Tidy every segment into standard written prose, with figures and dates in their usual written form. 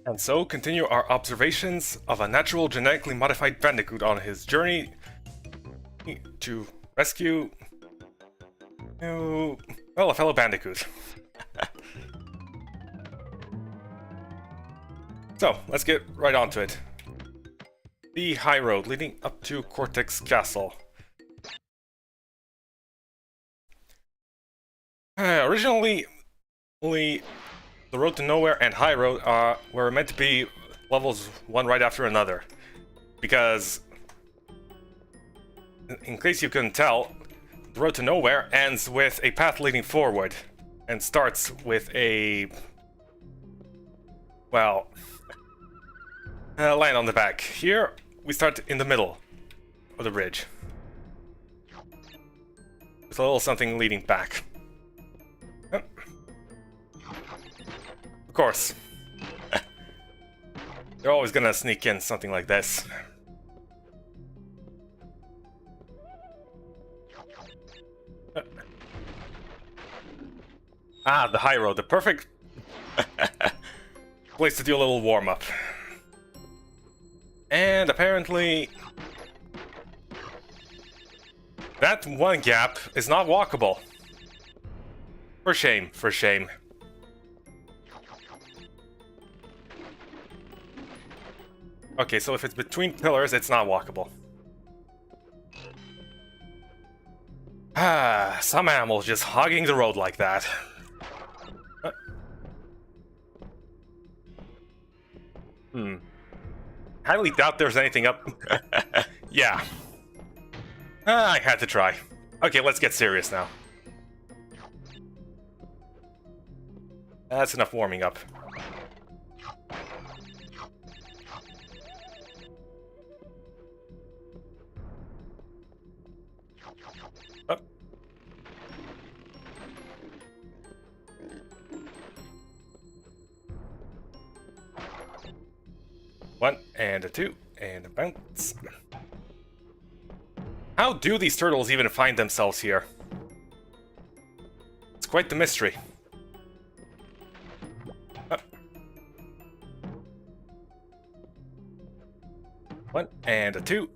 And so continue our observations of a natural genetically modified Bandicoot on his journey to rescue, well, a fellow Bandicoot. So, let's get right onto it. The high road leading up to Cortex Castle. Originally, only the Road to Nowhere and High Road were meant to be levels one right after another. Because, in case you couldn't tell, the Road to Nowhere ends with a path leading forward, and starts with a... well... land on the back. Here, we start in the middle of the bridge. With a little something leading back. Of course. They're always gonna sneak in something like this. Ah, the high road, the perfect place to do a little warm-up. And apparently... that one gap is not walkable. For shame, for shame. Okay, so if it's between pillars, it's not walkable. Ah, some animals just hogging the road like that. Highly doubt there's anything up. Yeah. I had to try. Okay, let's get serious now. That's enough warming up. Up. One, and a two, and a bounce. How do these turtles even find themselves here? It's quite the mystery. Up. One, and a two,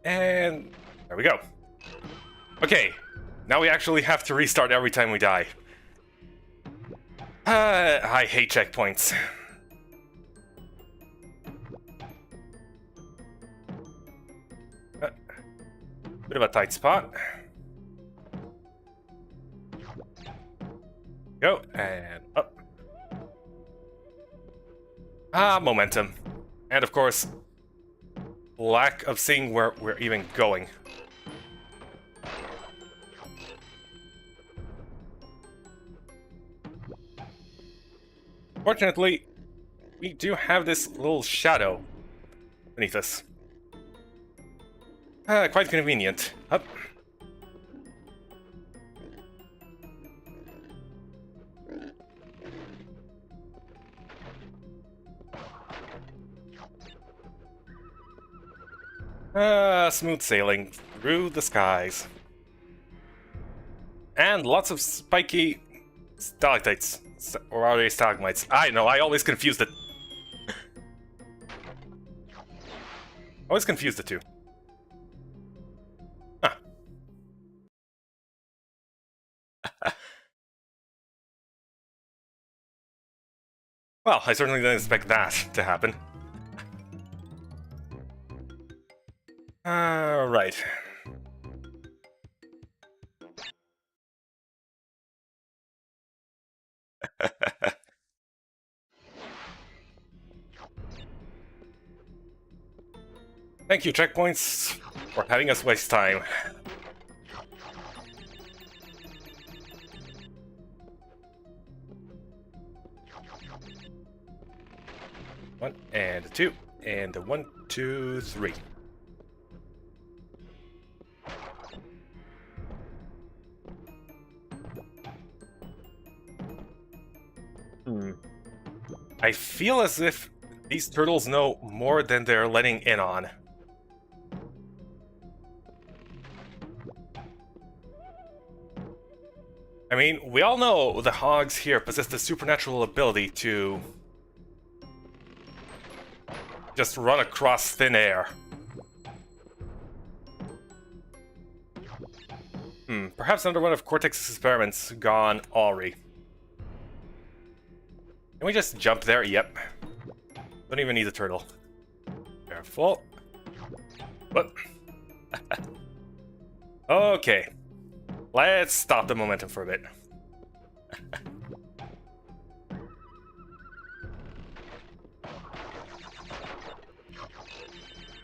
and there we go. Okay, now we actually have to restart every time we die. I hate checkpoints. Bit of a tight spot. Go, and up. Ah, momentum. And of course, lack of seeing where we're even going. Fortunately, we do have this little shadow beneath us. Quite convenient. Up. Smooth sailing through the skies. And lots of spiky stalactites. Or are they stalagmites? I know, I always confuse the... always confuse the two. Huh. Well, I certainly didn't expect that to happen. Right. Thank you, checkpoints, for having us waste time. One, and a two, and a 1, 2, 3. I feel as if these turtles know more than they're letting in on. I mean, we all know the hogs here possess the supernatural ability to just run across thin air. Perhaps another one of Cortex's experiments gone awry. Can we just jump there? Yep. Don't even need a turtle. Careful. Whoop. Okay. Let's stop the momentum for a bit.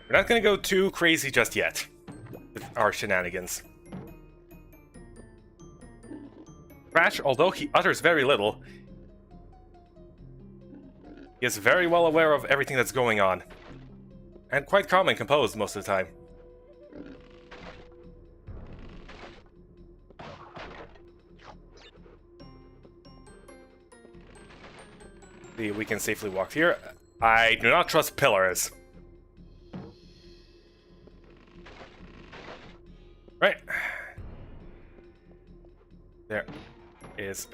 We're not gonna go too crazy just yet with our shenanigans. Crash, although he utters very little, he is very well aware of everything that's going on. And quite calm and composed most of the time. See, we can safely walk here. I do not trust pillars. Right. There is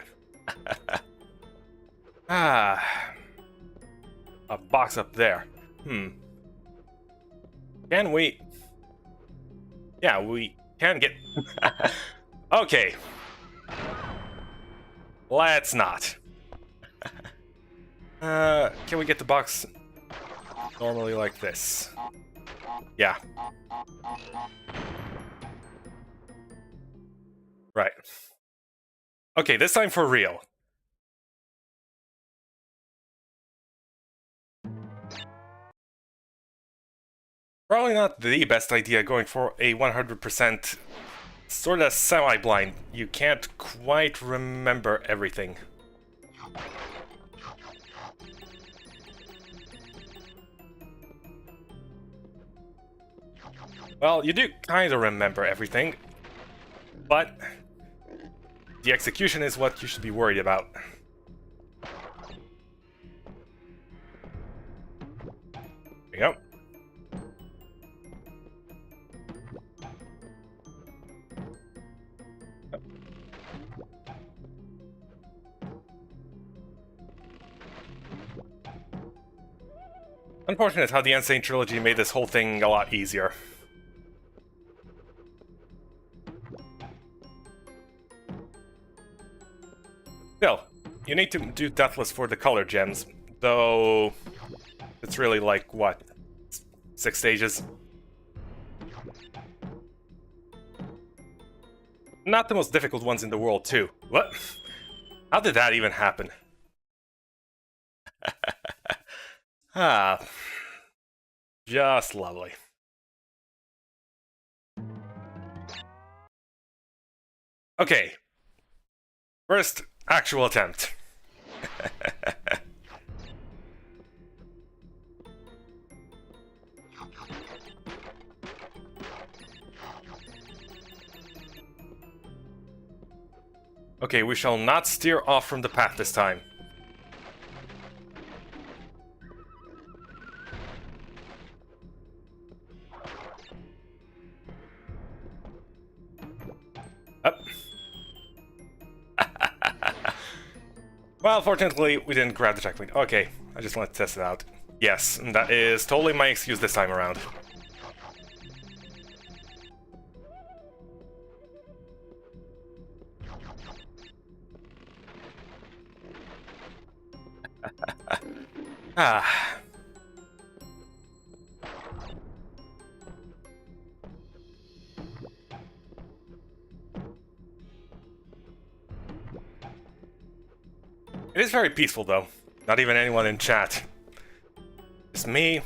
a box up there. Can we? Yeah, we can get. Okay. Let's not. Can we get the box normally like this? Yeah. Right. Okay, this time for real. Probably not the best idea going for a 100% sort of semi-blind. You can't quite remember everything. Well, you do kind of remember everything, but the execution is what you should be worried about. There you go. Unfortunate how the Insane Trilogy made this whole thing a lot easier. Still, you need to do Deathless for the color gems, though it's really like, what, 6 stages? Not the most difficult ones in the world, too. What? How did that even happen? Just lovely. Okay. First actual attempt. Okay, we shall not steer off from the path this time. Up. Well, fortunately, we didn't grab the checkpoint. Okay, I just wanted to test it out. Yes, that is totally my excuse this time around. It is very peaceful, though. Not even anyone in chat. Just me,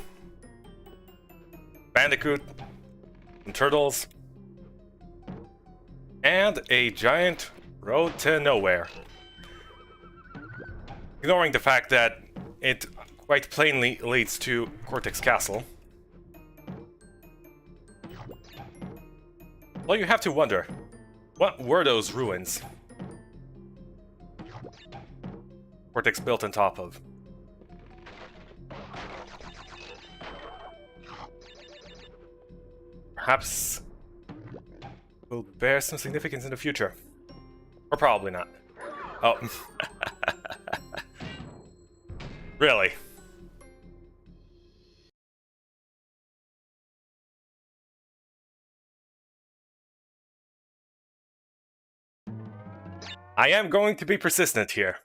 Bandicoot, some turtles, and a giant road to nowhere. Ignoring the fact that it quite plainly leads to Cortex Castle. Well, you have to wonder, what were those ruins Cortex built on top of? Perhaps will bear some significance in the future. Or probably not. Oh. Really? I am going to be persistent here.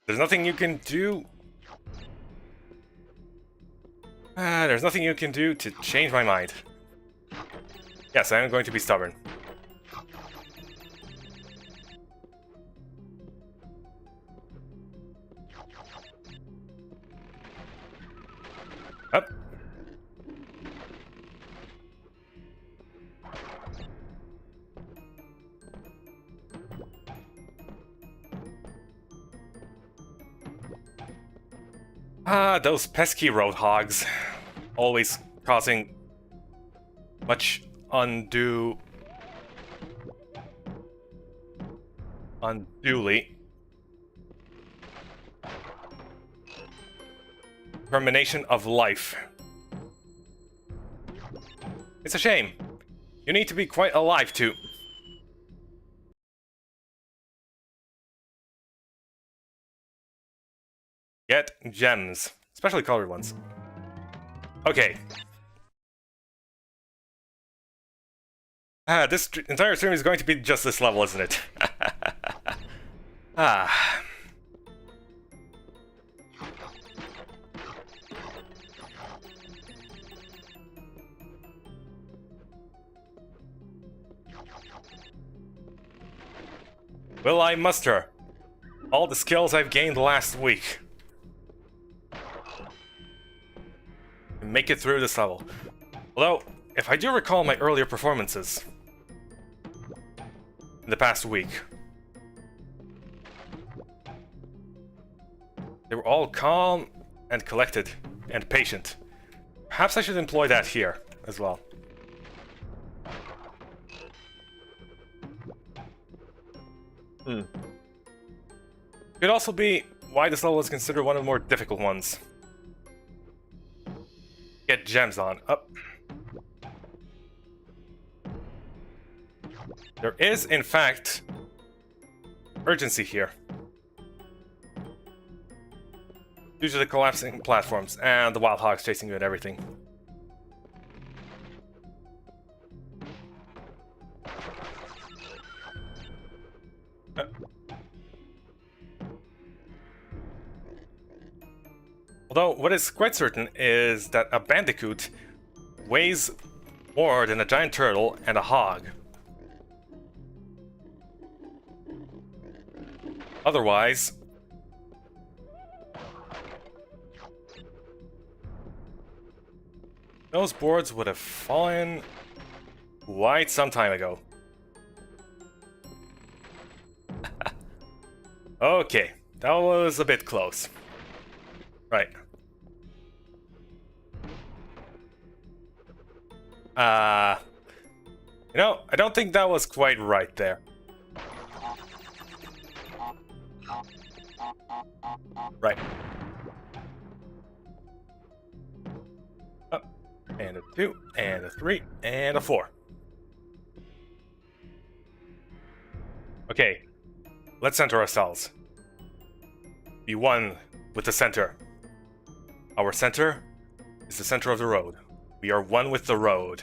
There's nothing you can do. There's nothing you can do to change my mind. Yes, I am going to be stubborn. Up. Those pesky roadhogs. Always causing much unduly termination of life. It's a shame. You need to be quite alive to get gems, especially colored ones. Okay. This entire stream is going to be just this level, isn't it? Ah. Will I muster all the skills I've gained last week and make it through this level? Although, if I do recall my earlier performances in the past week, they were all calm and collected and patient. Perhaps I should employ that here as well. Could also be why this level is considered one of the more difficult ones. Get gems on. Up. There is, in fact, urgency here. Due to the collapsing platforms and the wild hogs chasing you and everything. Although, what is quite certain is that a Bandicoot weighs more than a giant turtle and a hog. Otherwise, those boards would have fallen quite some time ago. Okay, that was a bit close. Right. You know, I don't think that was quite right there. Right. Up. And a 2, and a 3, and a 4. Okay. Let's center ourselves. Be one with the center. Our center is the center of the road. We are one with the road.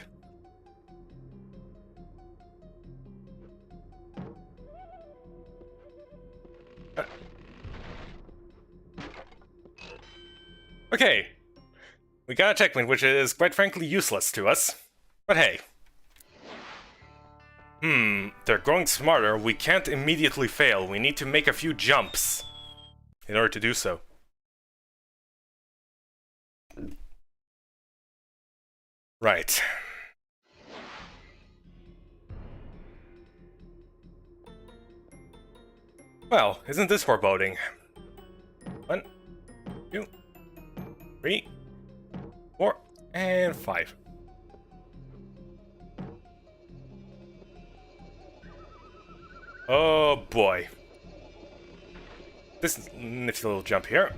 Okay. We got a checkpoint, which is quite frankly useless to us. But hey. They're growing smarter. We can't immediately fail. We need to make a few jumps in order to do so. Right. Well, isn't this foreboding? 1, 2, 3, 4, and 5. Oh boy. This nifty little jump here.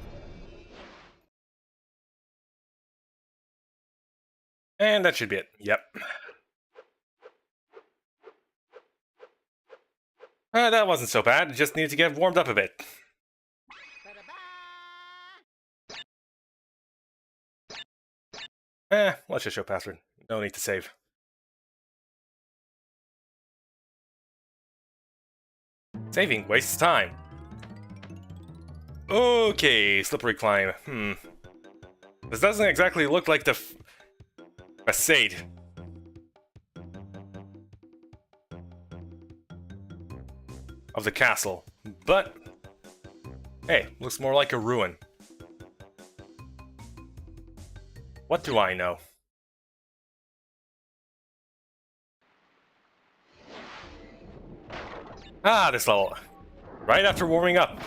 And that should be it. Yep. That wasn't so bad. Just needed to get warmed up a bit. Let's just show password. No need to save. Saving wastes time. Okay, slippery climb. This doesn't exactly look like the facade of the castle, but hey, looks more like a ruin. What do I know? Ah, this level. Right after warming up.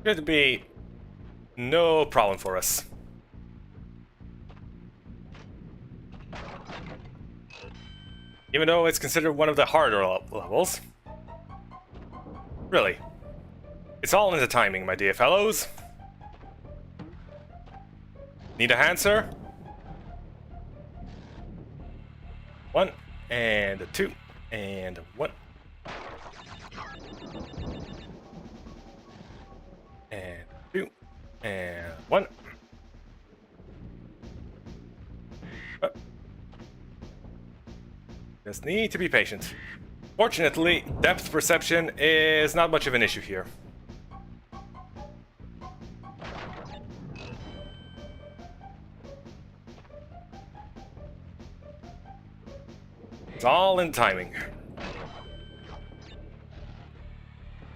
Should be no problem for us. Even though it's considered one of the harder levels. Really. It's all in the timing, my dear fellows. Need a hand, sir? 1, and a 2, and a 1. And 2, and 1. Oh. Just need to be patient. Fortunately, depth perception is not much of an issue here. It's all in timing.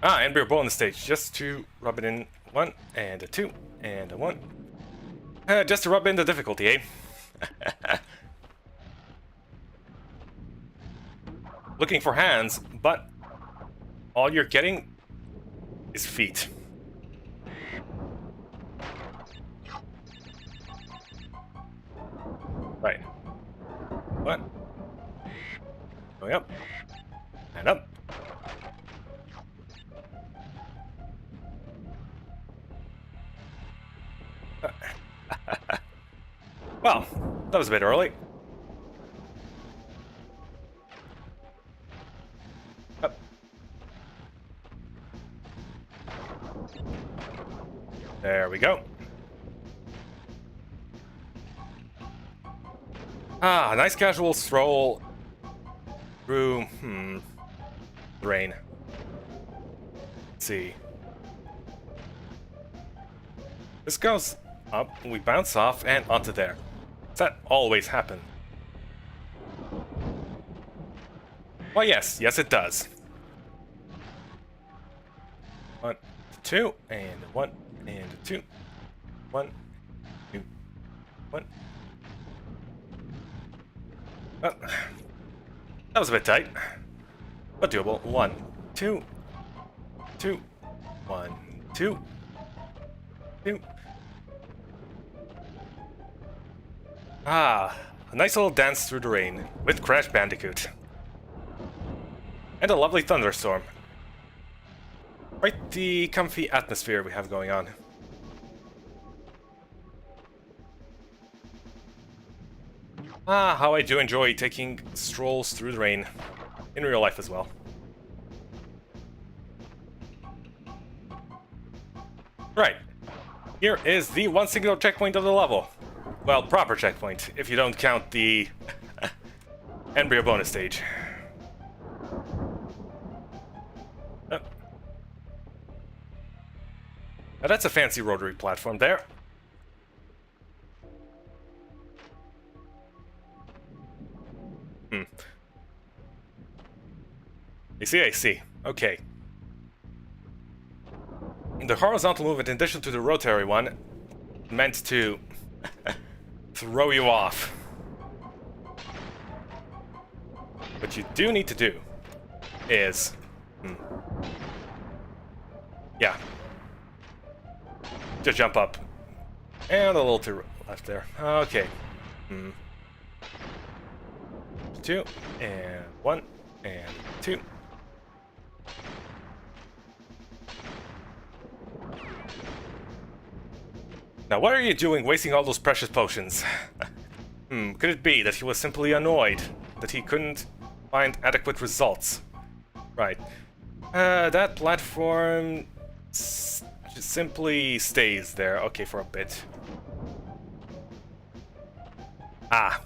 Ah, and we're bonus stage, just to rub it in. 1, and a 2, and a 1. Just to rub in the difficulty, eh? Looking for hands, but all you're getting is feet. Right. What? Going up. And up. Well, that was a bit early. Up. There we go. Ah, a nice casual stroll through, the rain. Let's see. This goes up, we bounce off, and onto there. Does that always happen? Well, yes, it does. 1, 2, and 1, and 2. 1, 2, 1. Oh, that was a bit tight, but doable. 1, 2, 2, 1, 2, 2. Ah, a nice little dance through the rain with Crash Bandicoot. And a lovely thunderstorm. Quite the comfy atmosphere we have going on. Ah, how I do enjoy taking strolls through the rain. In real life as well. Right. Here is the one singular checkpoint of the level. Well, proper checkpoint, if you don't count the embryo bonus stage. Oh. Now that's a fancy rotary platform there. I see. Okay. The horizontal movement, in addition to the rotary one, meant to throw you off. What you do need to do is... yeah. Just jump up. And a little to left there. Okay. 2, and 1, and 2. Now, what are you doing wasting all those precious potions? Could it be that he was simply annoyed that he couldn't find adequate results? Right. That platform just simply stays there. Okay, for a bit. Ah.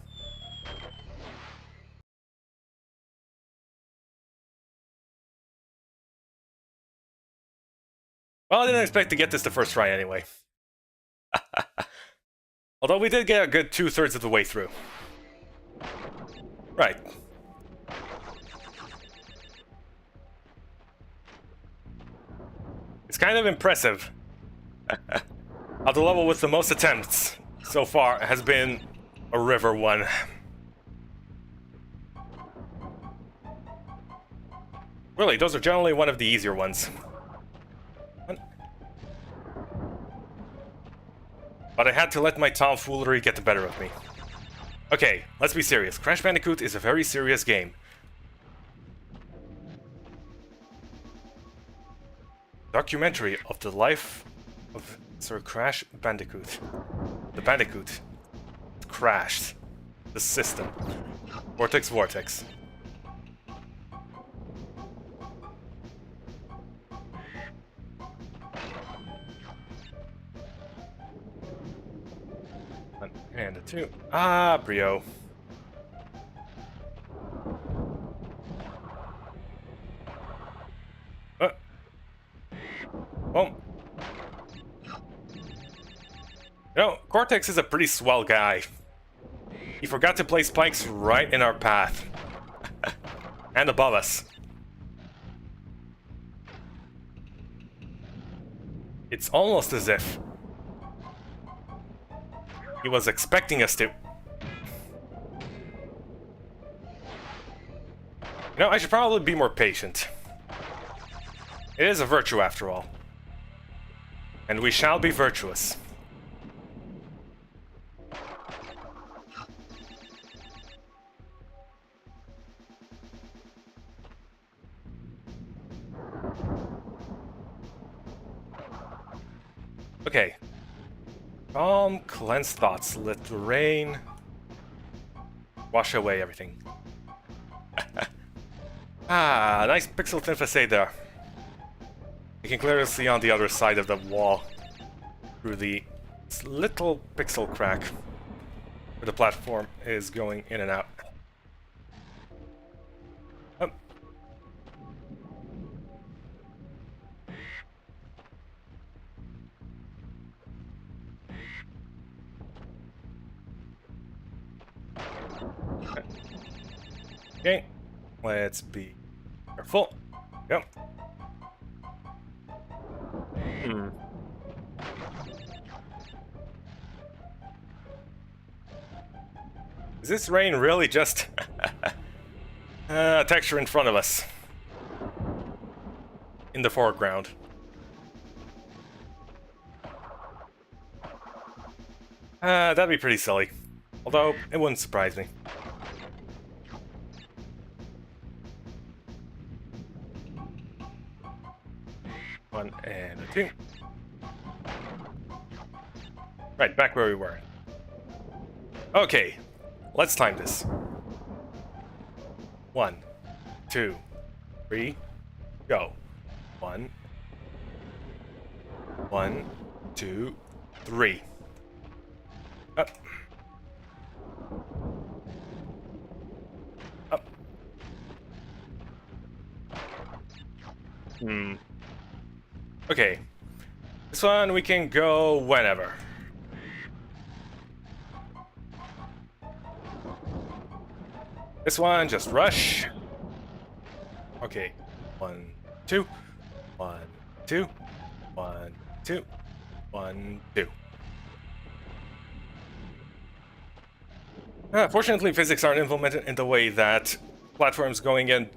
Well, I didn't expect to get this the first try anyway. Although we did get a good 2/3 of the way through. Right. It's kind of impressive. The level with the most attempts so far has been a river one. Really, those are generally one of the easier ones. But I had to let my tomfoolery get the better of me. Okay, let's be serious. Crash Bandicoot is a very serious game. Documentary of the life of Sir Crash Bandicoot. The Bandicoot crashed the system. Vortex, vortex. One and a two. Ah, Brio. Boom. You know, Cortex is a pretty swell guy. He forgot to place spikes right in our path. And above us. It's almost as if he was expecting us to... You know, I should probably be more patient. It is a virtue after all. And we shall be virtuous. Okay. Calm, cleanse thoughts. Let the rain wash away everything. Ah, nice pixel thin facade there. You can clearly see on the other side of the wall through the little pixel crack where the platform is going in and out. Oh. Okay, let's be careful. Yep. Is this rain really just a texture in front of us? In the foreground. That'd be pretty silly. Although, it wouldn't surprise me. One and a two. Right, back where we were. Okay, let's time this. 1, 2, 3, go. 1, 1, 2, 3. Up. Up. Okay. This one we can go whenever. This one, just rush. Okay. 1, 2. 1, 2. 1, 2. 1, 2. Fortunately, physics aren't implemented in the way that platforms going in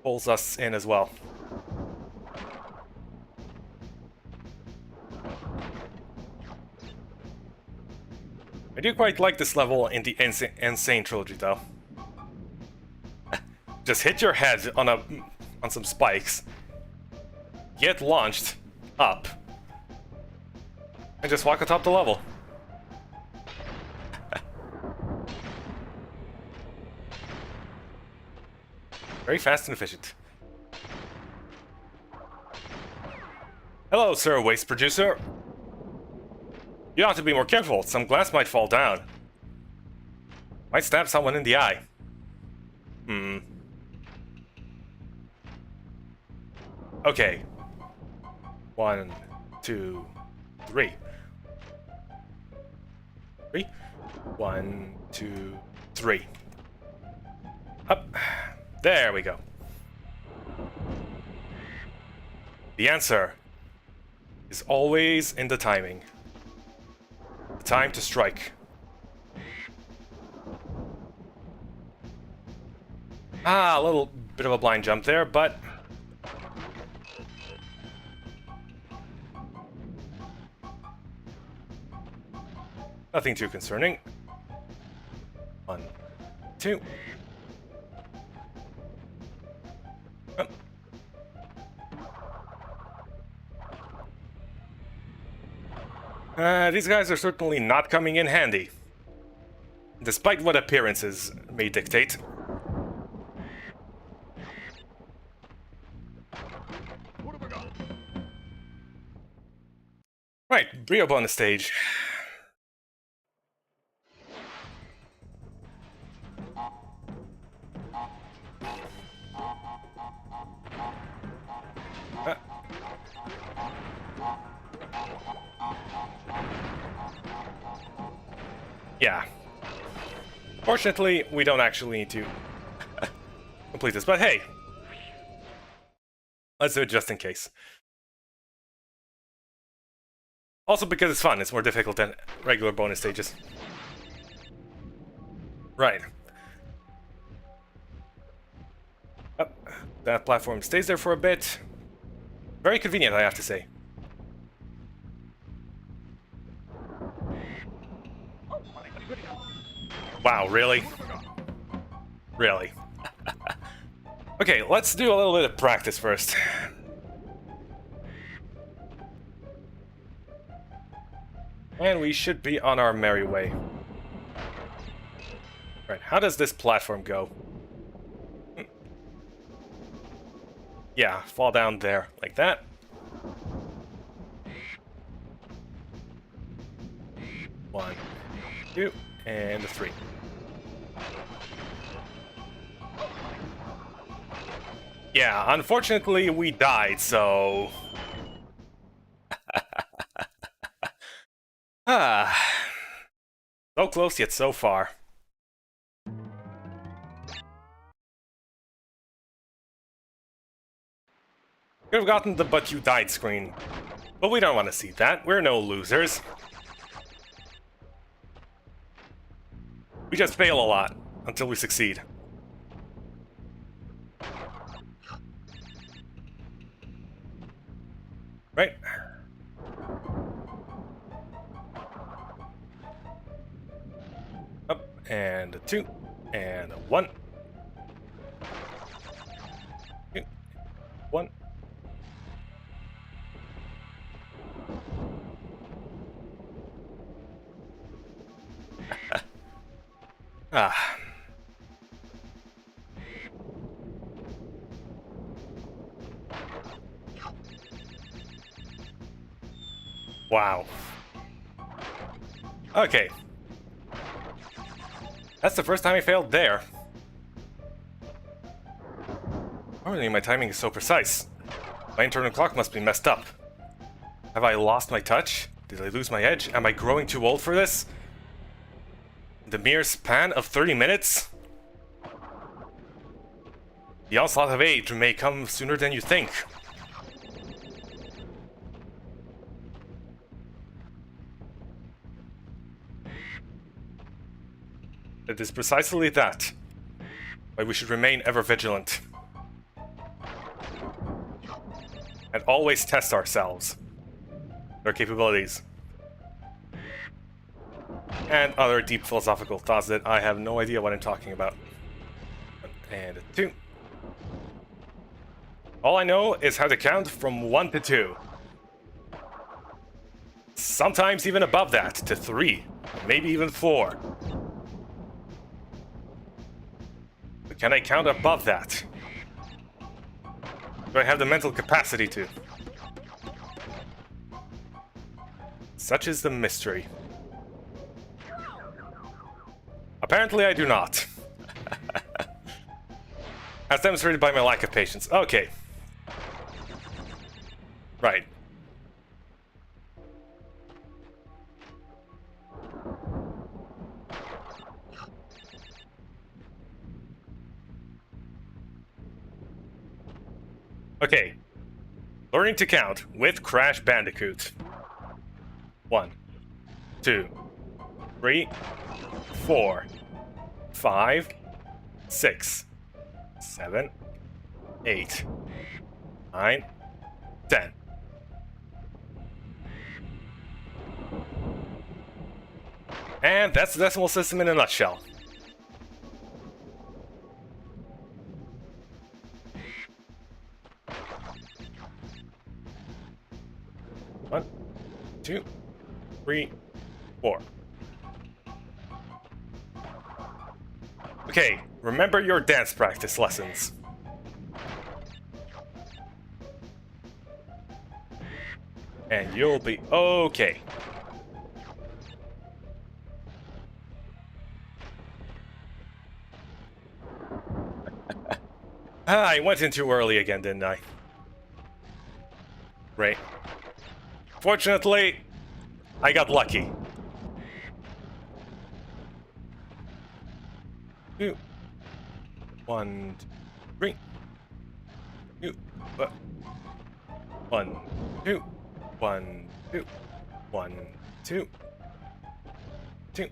pulls us in as well. I do quite like this level in the Insane Trilogy, though. Just hit your head on some spikes, get launched up, and just walk atop the level. Very fast and efficient. Hello, sir, waste producer. You ought to be more careful. Some glass might fall down. Might stab someone in the eye. Okay. 1, 2, 3. 3. 1, 2, 3. Up. There we go. The answer is always in the timing. The time to strike. Ah, a little bit of a blind jump there, but nothing too concerning. 1, 2. These guys are certainly not coming in handy, despite what appearances may dictate. Right, Brio bonus stage. Yeah. Fortunately, we don't actually need to complete this, but hey! Let's do it just in case. Also because it's fun, it's more difficult than regular bonus stages. Right. Oh, that platform stays there for a bit. Very convenient, I have to say. Wow, really? Really? Okay, let's do a little bit of practice first. And we should be on our merry way. Right, how does this platform go? Yeah, fall down there, like that. One, 2, and 3. Yeah, unfortunately we died, so... So close yet so far. Could have gotten the "but you died" screen, but we don't want to see that. We're no losers. We just fail a lot until we succeed. Right? Up, and a 2, and a 1. 2, 1. Ah. Wow. Okay. That's the first time I failed there. Apparently my timing is so precise. My internal clock must be messed up. Have I lost my touch? Did I lose my edge? Am I growing too old for this? The mere span of 30 minutes? The onslaught of age may come sooner than you think. It is precisely that. Why we should remain ever vigilant. And always test ourselves. Their capabilities. And other deep philosophical thoughts that I have no idea what I'm talking about. And a 2. All I know is how to count from 1 to 2. Sometimes even above that, to 3. Maybe even 4. But can I count above that? Do I have the mental capacity to? Such is the mystery. Apparently I do not. As demonstrated by my lack of patience. Okay. Right. Okay. Learning to count with Crash Bandicoot. 1, 2, 3, 4, 5, 6, 7, 8, 9, 10. And that's the decimal system in a nutshell. One, 2, 3, 4. Okay, remember your dance practice lessons. And you'll be okay. I went in too early again, didn't I? Right. Fortunately, I got lucky. 2, 1, 3, 2, 1, 2, 1, 2, 1, 2, 2.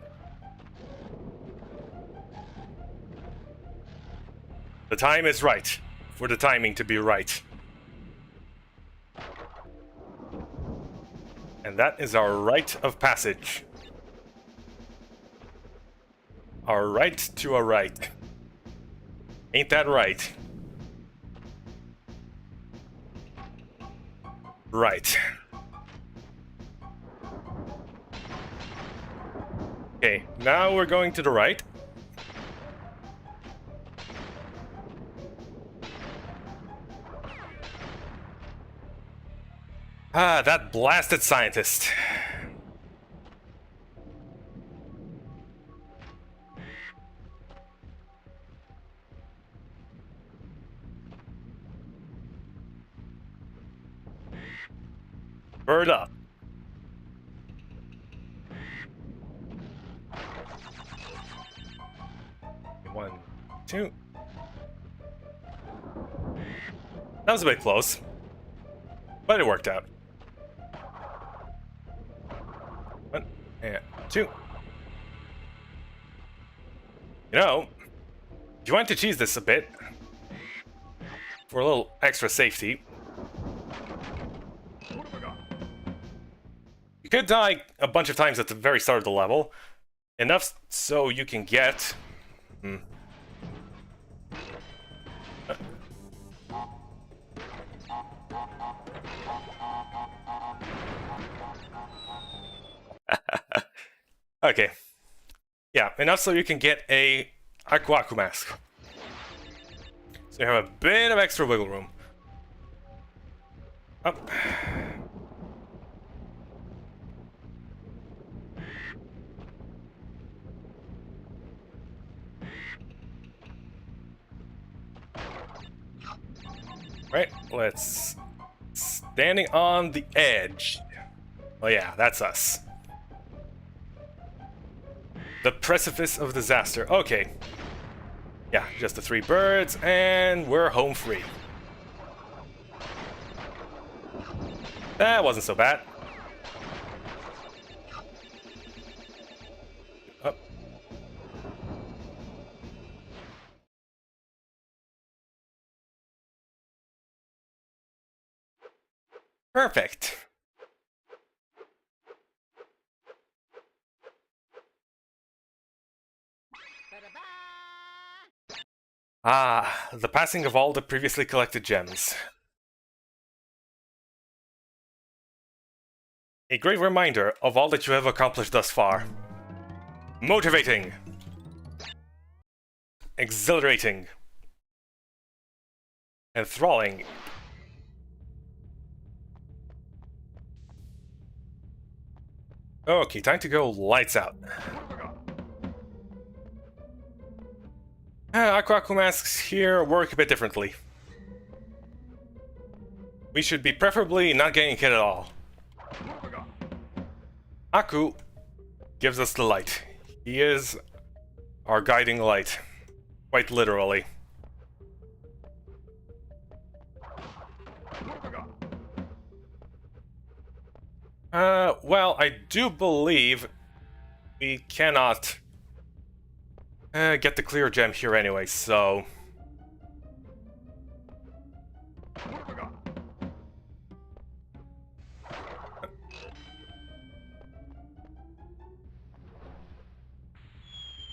The time is right for the timing to be right. And that is our rite of passage. Our right to a right. Ain't that right? Right. Okay, now we're going to the right. Ah, that blasted scientist. Bird up. One, two. That was a bit close, but it worked out. 1 and 2. You know, if you want to cheese this a bit, for a little extra safety, you could die a bunch of times at the very start of the level, enough so you can get... Okay. Yeah, enough so you can get a Aku mask. So you have a bit of extra wiggle room. Up. Right, let's... Standing on the edge. Oh yeah, that's us. The precipice of disaster. Okay. Yeah, just the 3 birds, and we're home free. That wasn't so bad. Up. Perfect. Ah, the passing of all the previously collected gems. A great reminder of all that you have accomplished thus far. Motivating. Exhilarating. Enthralling. Okay, time to go lights out. Aku masks here work a bit differently. We should be preferably not getting hit at all. Aku gives us the light. He is our guiding light. Quite literally. Well, I do believe we cannot get the clear gem here anyway, so...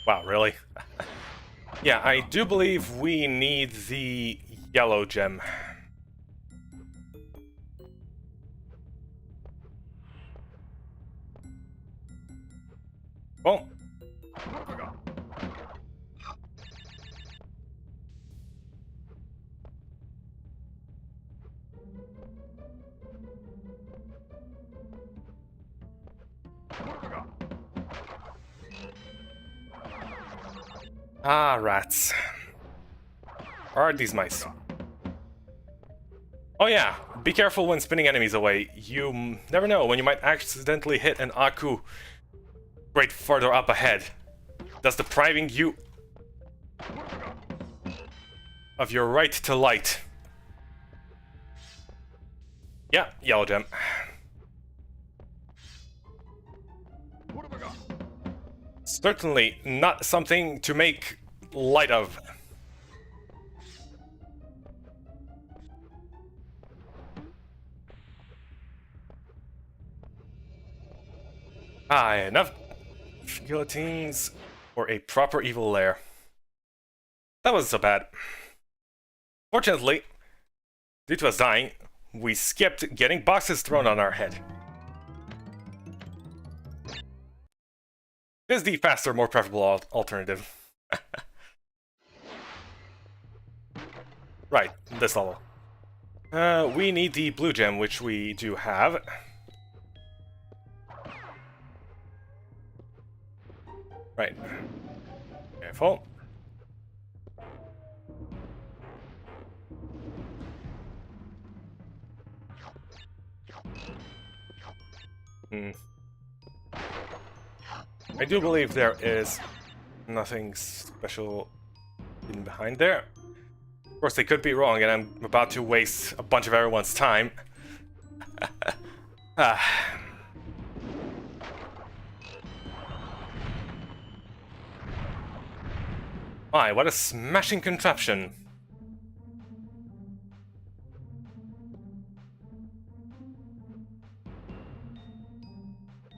Wow, really? Yeah, I do believe we need the yellow gem. Well... Ah, rats. Where are these mice? Oh yeah, be careful when spinning enemies away. You never know when you might accidentally hit an Aku right further up ahead, thus depriving you of your right to light. Yeah, yellow gem. Certainly not something to make light of. Ah, enough guillotines for a proper evil lair. That wasn't so bad. Fortunately, due to us dying, we skipped getting boxes thrown on our head. This is the faster, more preferable alternative. Right, this level. We need the blue gem, which we do have. Right. Careful. I do believe there is nothing special hidden behind there. Of course, they could be wrong, and I'm about to waste a bunch of everyone's time. My, what a smashing contraption.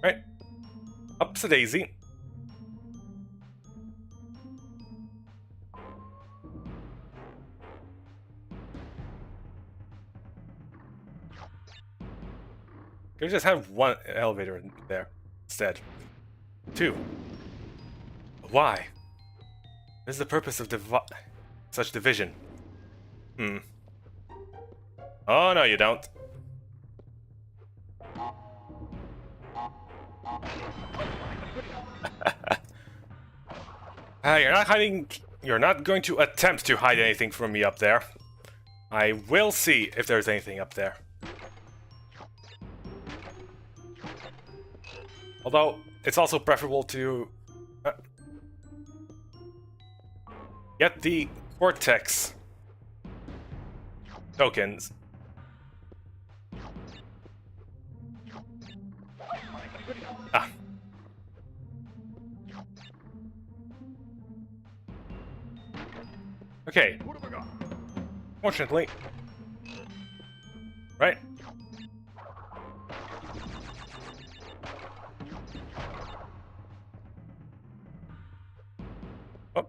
Right. Up's a daisy. Could just have one elevator in there instead. 2. Why? What is the purpose of such division? Oh, no, you don't. You're not hiding... You're not going to attempt to hide anything from me up there. I will see if there's anything up there. Although, it's also preferable to... get the Cortex tokens. Ah. Okay. Fortunately. Right. Oh.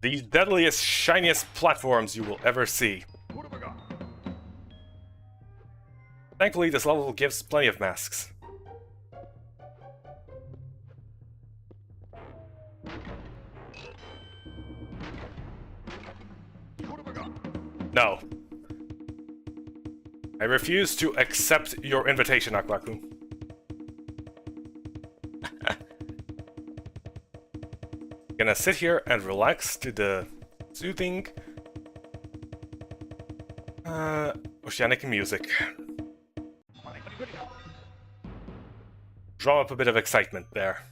The deadliest, shiniest platforms you will ever see. Thankfully, this level gives plenty of masks. No. I refuse to accept your invitation, Akwaku. Gonna sit here and relax to the soothing oceanic music. Draw up a bit of excitement there.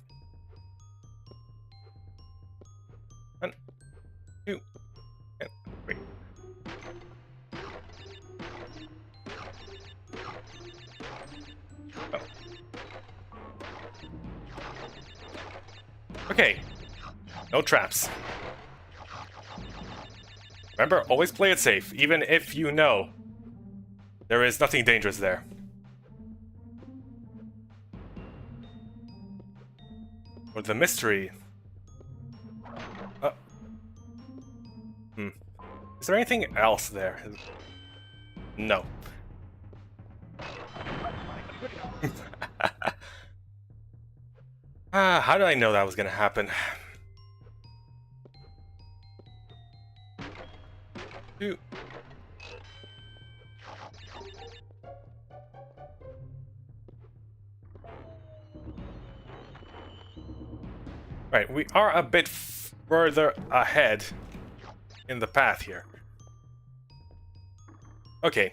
1, 2, and 3. Okay. No traps. Remember, always play it safe, even if you know there is nothing dangerous there. Or the mystery. Is there anything else there? No. How did I know that was gonna happen? Dude. Right, we are a bit further ahead in the path here. Okay.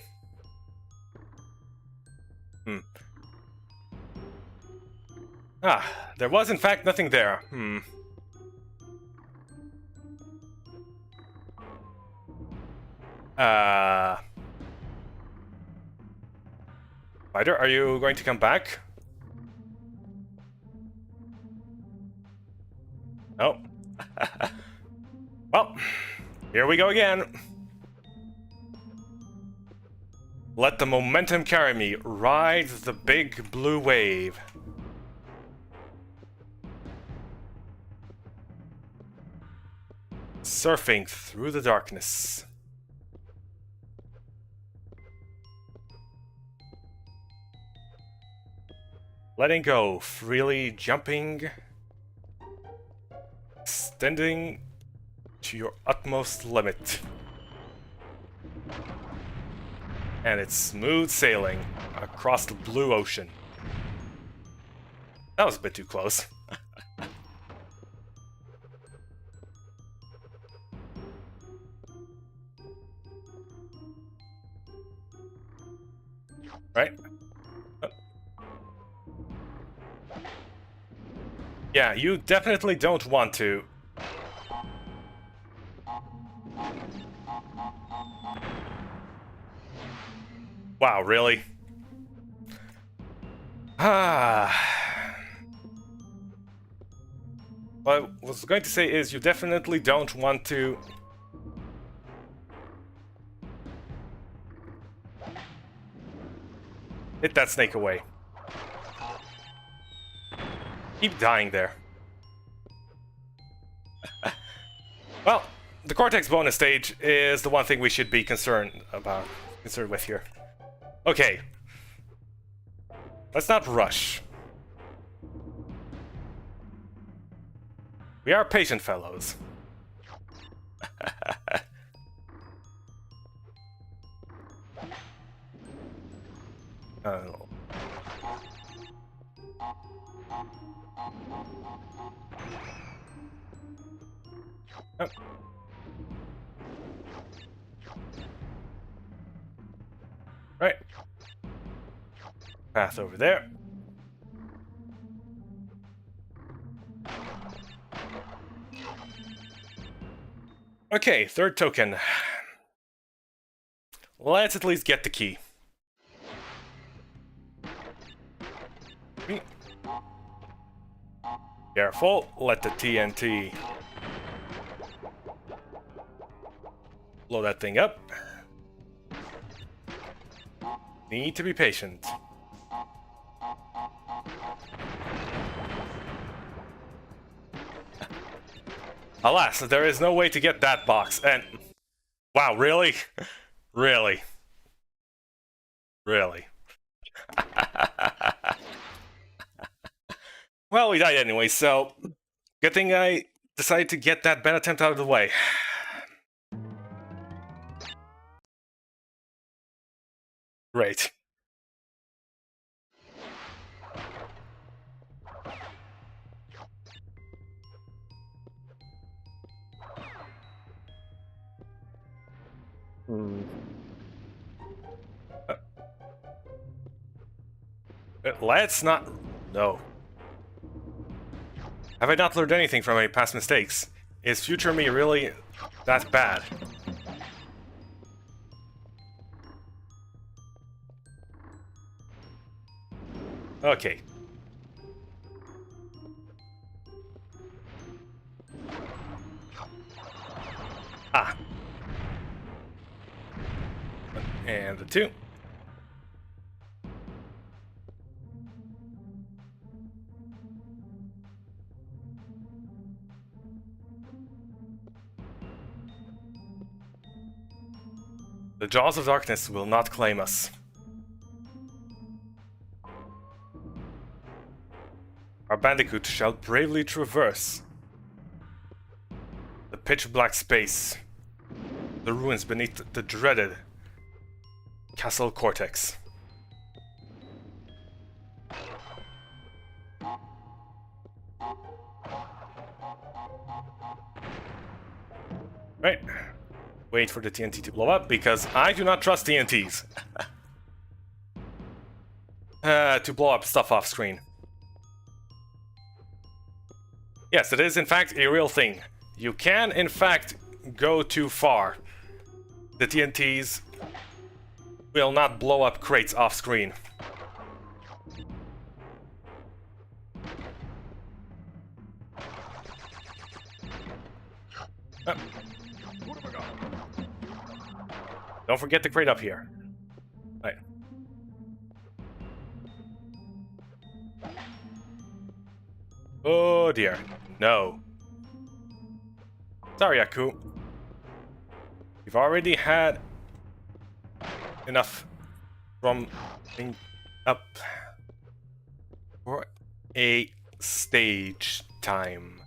There was in fact nothing there. Spider, are you going to come back? No. Well, here we go again. Let the momentum carry me. Ride the big blue wave. Surfing through the darkness. Letting go, freely jumping, extending to your utmost limit. And it's smooth sailing across the blue ocean. That was a bit too close. Right? Yeah, you definitely don't want to. Wow, really? What I was going to say is you definitely don't want to... hit that snake away. Keep dying there. Well, the Cortex bonus stage is the one thing we should be concerned with here. Okay. Let's not rush. We are patient fellows. Oh. Oh. Right. Path over there. Okay, third token. Let's at least get the key. Careful, let the TNT blow that thing up. Need to be patient. Alas, there is no way to get that box, and... wow, really? Really? Really? Well, we died anyway, so... good thing I decided to get that bad attempt out of the way. Great. Let's not... no. Have I not learned anything from my past mistakes? Is future me really that bad? Okay. Ah. And the 2. The jaws of darkness will not claim us. Our Bandicoot shall bravely traverse the pitch-black space, the ruins beneath the dreaded Castle Cortex. Right. Wait for the TNT to blow up, because I do not trust TNTs. To blow up stuff off screen. Yes, it is in fact a real thing. You can in fact go too far. The TNTs will not blow up crates off screen. Don't forget the crate up here. Right. Oh dear. No. Sorry, Aku. You've already had enough from being up for a stage time.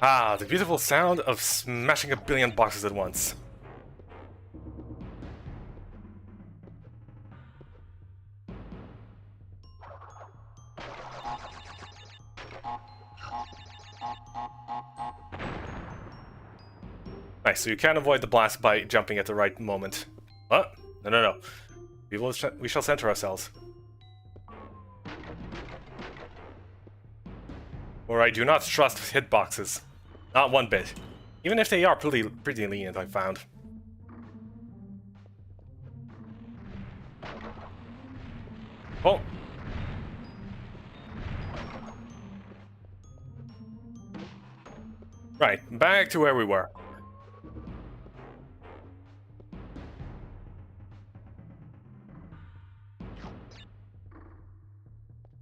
Ah, the beautiful sound of smashing a billion boxes at once. Nice, so you can avoid the blast by jumping at the right moment. What? No, no, no. We shall center ourselves. Or I do not trust hitboxes. Not one bit. Even if they are pretty lenient, I've found. Oh. Right, back to where we were.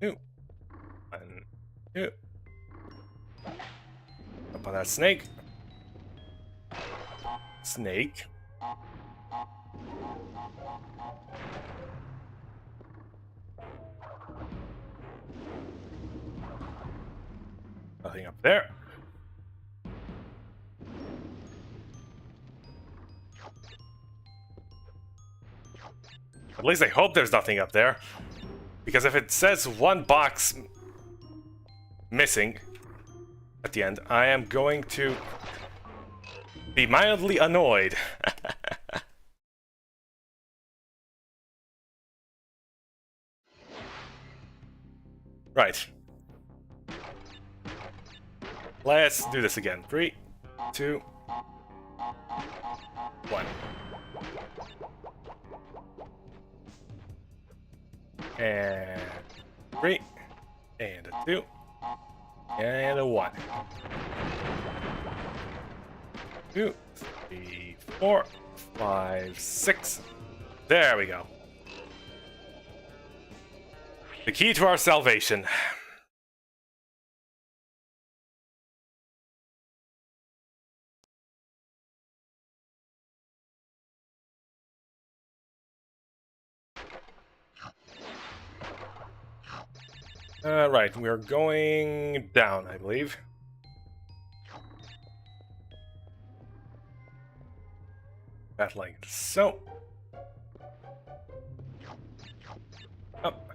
Two. 1, 2. Up on that snake. Snake. Nothing up there. At least I hope there's nothing up there. Because if it says one box missing at the end, I am going to be mildly annoyed. Right. Let's do this again. 3, 2, 1. And 3, and a 2, and a 1. 2, 3, 4, 5, 6. There we go. The key to our salvation. Right, we're going down, I believe. That like so. Up.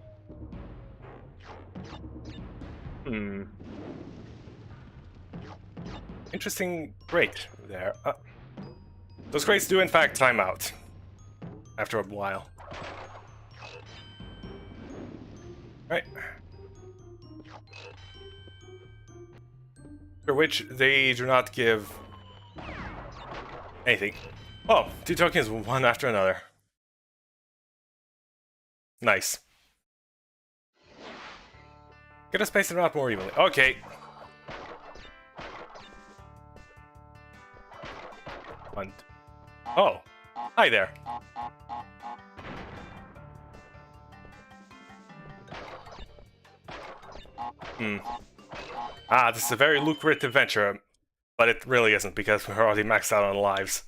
Interesting break there. Those crates do in fact time out after a while. Right. For which they do not give anything. Oh, 2 tokens, one after another. Nice. Gotta space it out more evenly. Okay. One. Oh. Hi there. Ah, this is a very lucrative venture, but it really isn't because we're already maxed out on lives.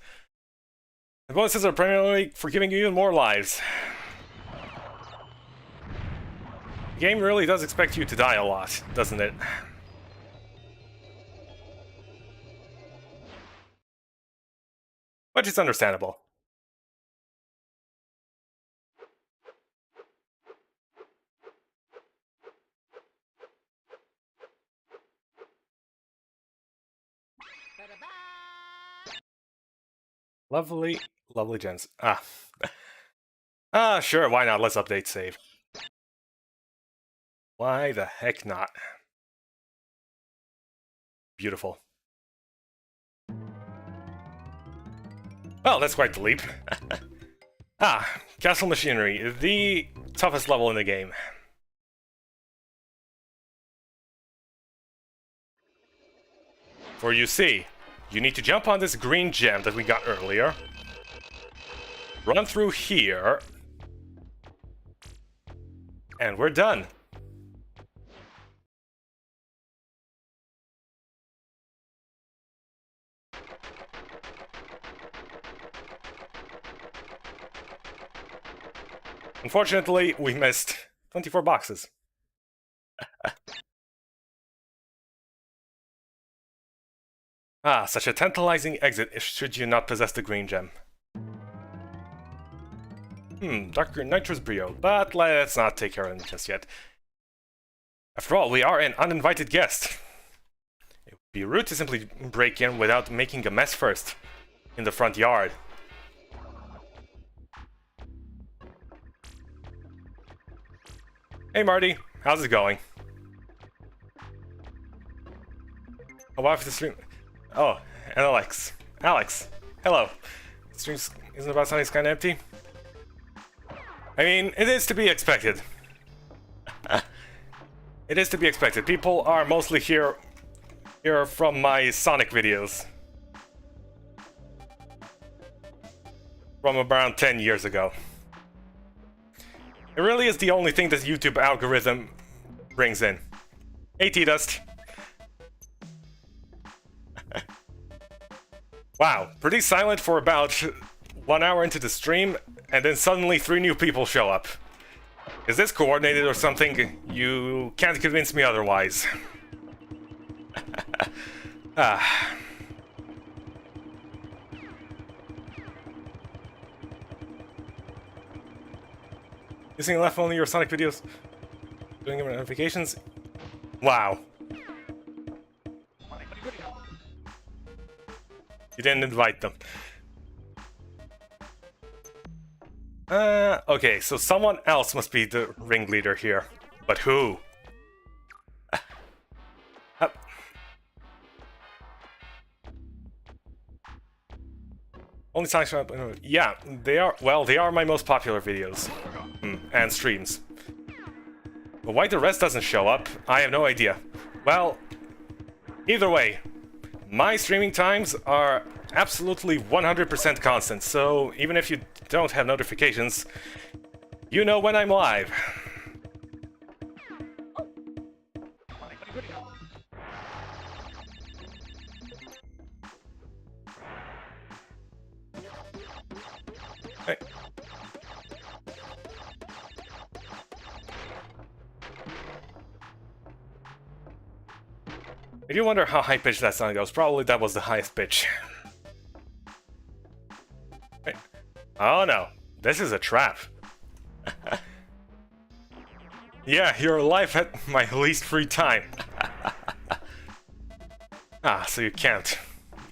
The bonuses are primarily for giving you even more lives. The game really does expect you to die a lot, doesn't it? Which is understandable. Lovely, lovely gens. Ah. Ah, sure, why not? Let's update save. Why the heck not? Beautiful. Well, that's quite the leap. Ah, Castle Machinery, the toughest level in the game. For you see, you need to jump on this green gem that we got earlier, run through here, and we're done. Unfortunately, we missed 24 boxes. Ah, such a tantalizing exit should you not possess the green gem. Darker Nitrous Brio, but let's not take care of him just yet. After all, we are an uninvited guest. It would be rude to simply break in without making a mess first, in the front yard. Hey Marty, how's it going? Oh, wow, for the stream. Oh, and Alex. Alex, hello. The stream isn't about something kind of empty? I mean, it is to be expected. It is to be expected. People are mostly here from my Sonic videos. From around 10 years ago. It really is the only thing that YouTube algorithm brings in. Hey T-Dust. Wow, pretty silent for about 1 hour into the stream, and then suddenly 3 new people show up. Is this coordinated or something? You can't convince me otherwise. Ah. Using left only your Sonic videos? Doing notifications? Wow. You didn't invite them. Okay, so someone else must be the ringleader here. But who? Only Sonic Shop. Yeah, they are. Well, they are my most popular videos and streams. But why the rest doesn't show up, I have no idea. Well, either way, my streaming times are absolutely 100% constant, so even if you don't have notifications, you know when I'm live. Hey. I do wonder how high-pitched that sound goes. Probably that was the highest pitch. Wait. Oh no, this is a trap. Yeah, you're live at my least free time. Ah, so you can't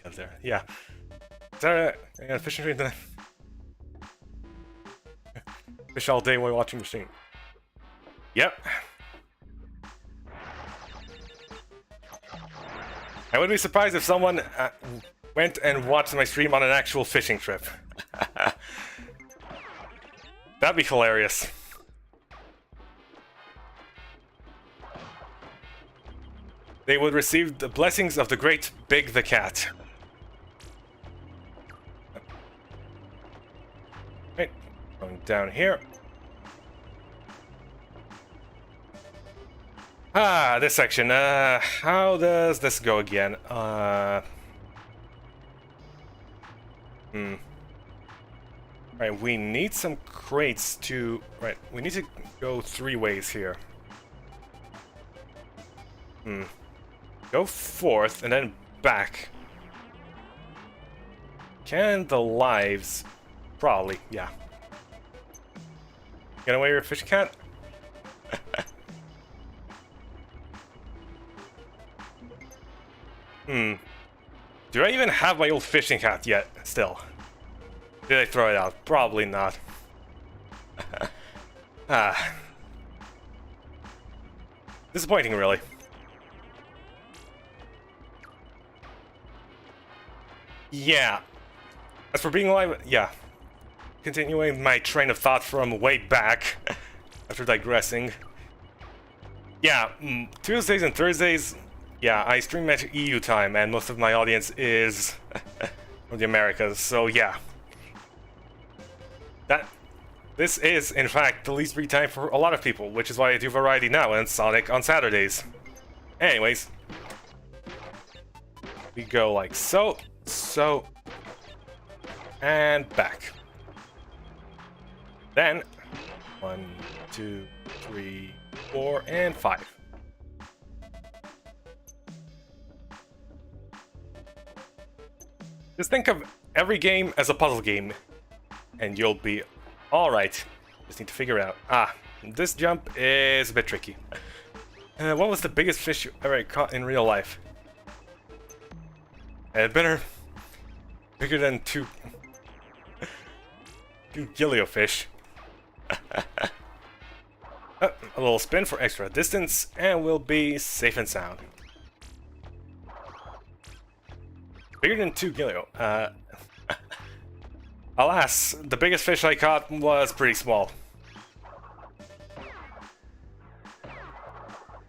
get there. Yeah. Is that an efficiency? Fish all day while watching the stream. Yep. I would be surprised if someone went and watched my stream on an actual fishing trip. That'd be hilarious. they would receive the blessings of the great Big the Cat. Right, going down here. Ah, this section. How does this go again? Right, we need some crates to... Right, we need to go 3 ways here. Go forth and then back. Can the lives... Probably, yeah. Get away your fish cat? Do I even have my old fishing hat yet, still? Did I throw it out? Probably not. Disappointing, really. Yeah. As for being alive, yeah. Continuing my train of thought from way back, after digressing. Yeah, Tuesdays and Thursdays, yeah, I stream at EU time, and most of my audience is from the Americas, so yeah. This is, in fact, the least free time for a lot of people, which is why I do Variety now and Sonic on Saturdays. Anyways. We go like so, and back. Then, 1, 2, 3, 4, and 5. Just think of every game as a puzzle game, and you'll be alright. Just need to figure out. This jump is a bit tricky. What was the biggest fish you ever caught in real life? Bigger than two giliofish. A little spin for extra distance, and we'll be safe and sound. Bigger than 2 gilio. Alas, the biggest fish I caught was pretty small.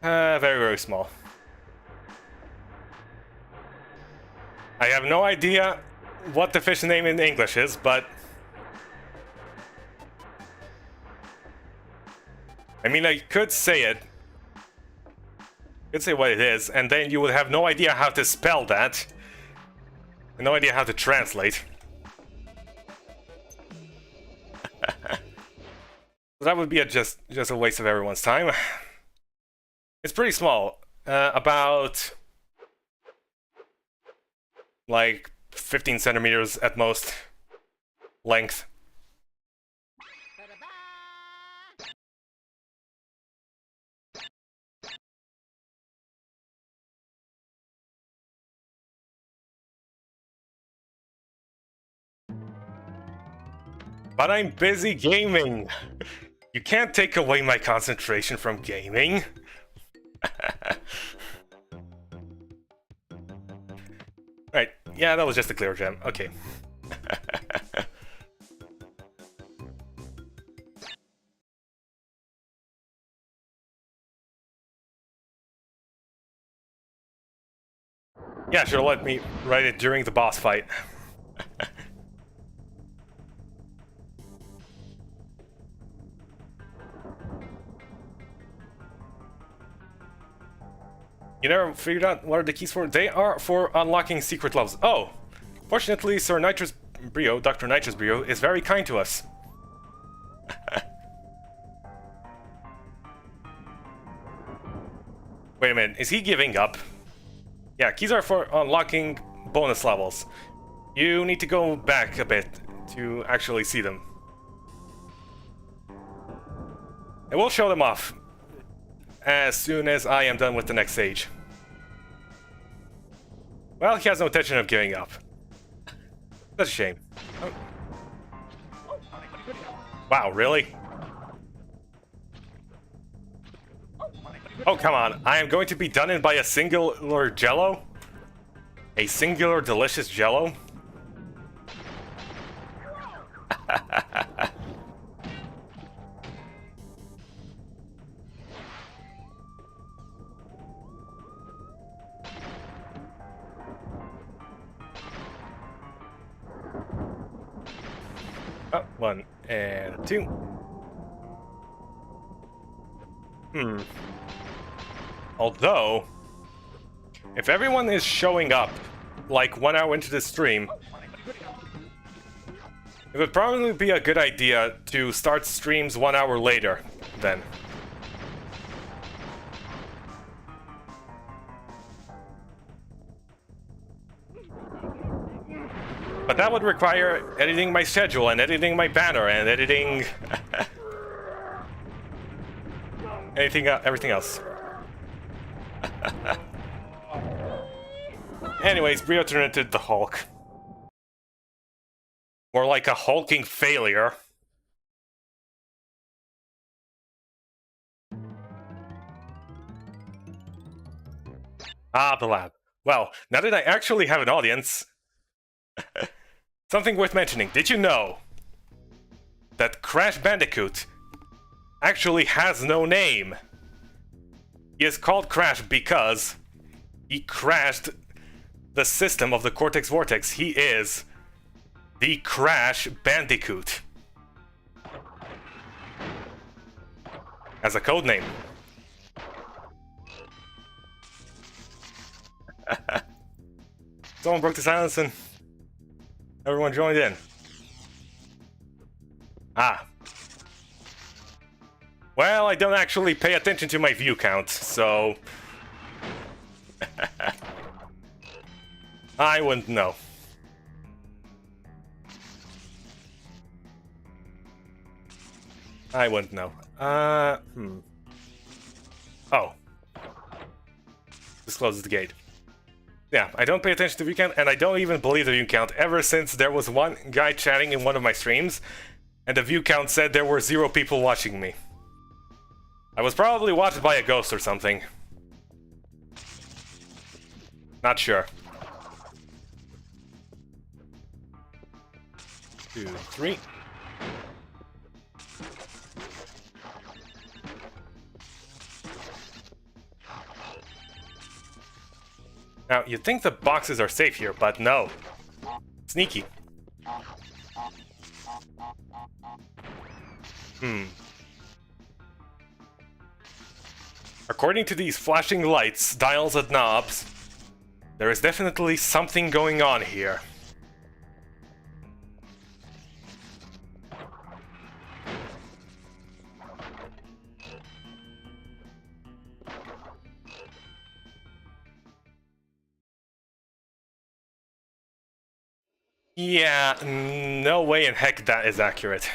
Very, very small. I have no idea what the fish name in English is, but... I mean, I could say it. I could say what it is, and then you would have no idea how to spell that. And no idea how to translate. That would be just a waste of everyone's time. It's pretty small. About... like 15 centimeters at most length. But I'm busy gaming. You can't take away my concentration from gaming. Right, yeah, that was just a clear gem. Okay. Yeah, should've let me write it during the boss fight. You never figured out what are the keys for? They are for unlocking secret levels. Oh! Fortunately, Sir Nitrous Brio, Dr. Nitrous Brio, is very kind to us. Wait a minute, is he giving up? Yeah, keys are for unlocking bonus levels. You need to go back a bit to actually see them. And we'll show them off as soon as I am done with the next stage. Well, he has no intention of giving up. That's a shame. Oh. Wow, really? Oh, come on. I am going to be done in by a singular jello? A singular delicious jello? 1 and 2. Although, if everyone is showing up like 1 hour into the stream, it would probably be a good idea to start streams 1 hour later then. But that would require editing my schedule and editing my banner and editing everything else. Anyways, Brio turned into the Hulk. More like a hulking failure. Ah, the lab. Well, now that I actually have an audience, something worth mentioning. Did you know that Crash Bandicoot actually has no name? He is called Crash because he crashed the system of the Cortex Vortex. He is the Crash Bandicoot. As a code name. Someone broke the silence and everyone joined in. Ah. Well, I don't actually pay attention to my view count, so... I wouldn't know. I wouldn't know. Oh. This closes the gate. Yeah, I don't pay attention to view count, and I don't even believe the view count ever since there was one guy chatting in one of my streams, and the view count said there were 0 people watching me. I was probably watched by a ghost or something. Not sure. 2, 3. Now, you'd think the boxes are safe here, but no. Sneaky. According to these flashing lights, dials and knobs, there is definitely something going on here. Yeah, no way in heck that is accurate.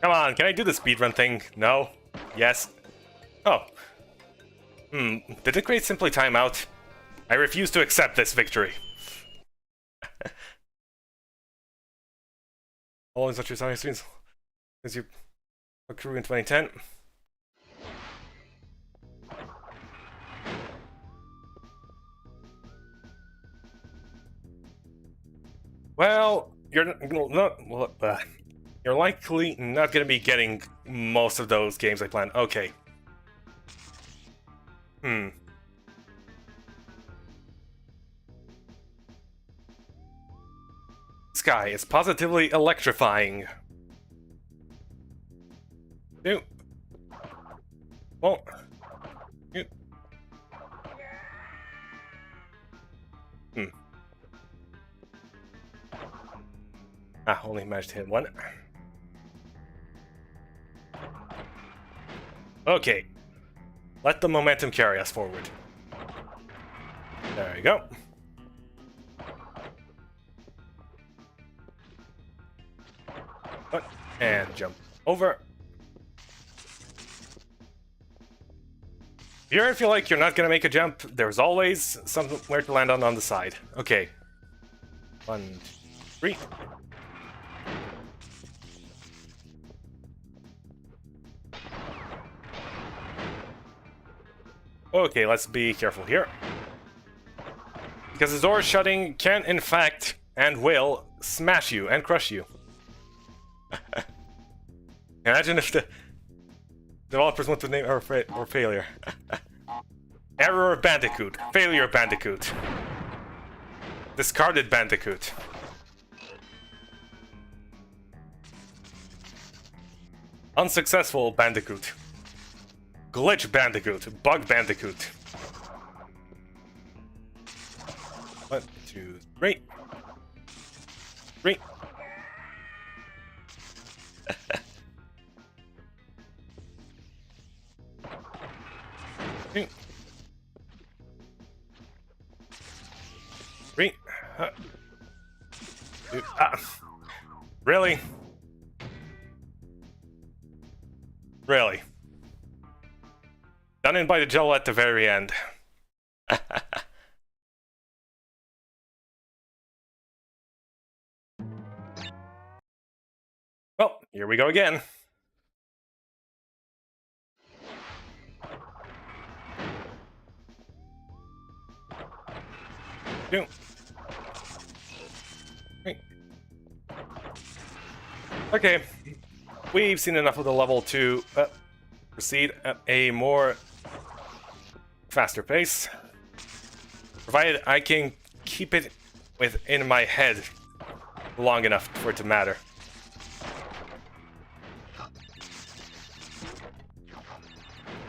Come on, can I do the speedrun thing? No? Yes? Oh. Did it create simply timeout? I refuse to accept this victory. Always watch your Sonic streams. As you accrue in 2010. Well, you're likely not going to be getting most of those games I planned. Okay. Sky is positively electrifying. 2. Well. Only managed to hit 1. Okay. Let the momentum carry us forward. There we go. And jump over. If you ever feel like you're not gonna make a jump, there's always somewhere to land on the side. Okay. 1, 3. Okay, let's be careful here. Because the door shutting can, in fact, and will, smash you and crush you. Imagine if the developers want to name or failure. Error of Bandicoot. Failure of Bandicoot. Discarded Bandicoot. Unsuccessful Bandicoot. Glitch Bandicoot. Bug Bandicoot. 1, 2, 3. 3. Three. Really? Really? Done in by the gel at the very end. Well, here we go again. Two. Three. Okay, we've seen enough of the level to proceed at a more faster pace, provided I can keep it within my head long enough for it to matter.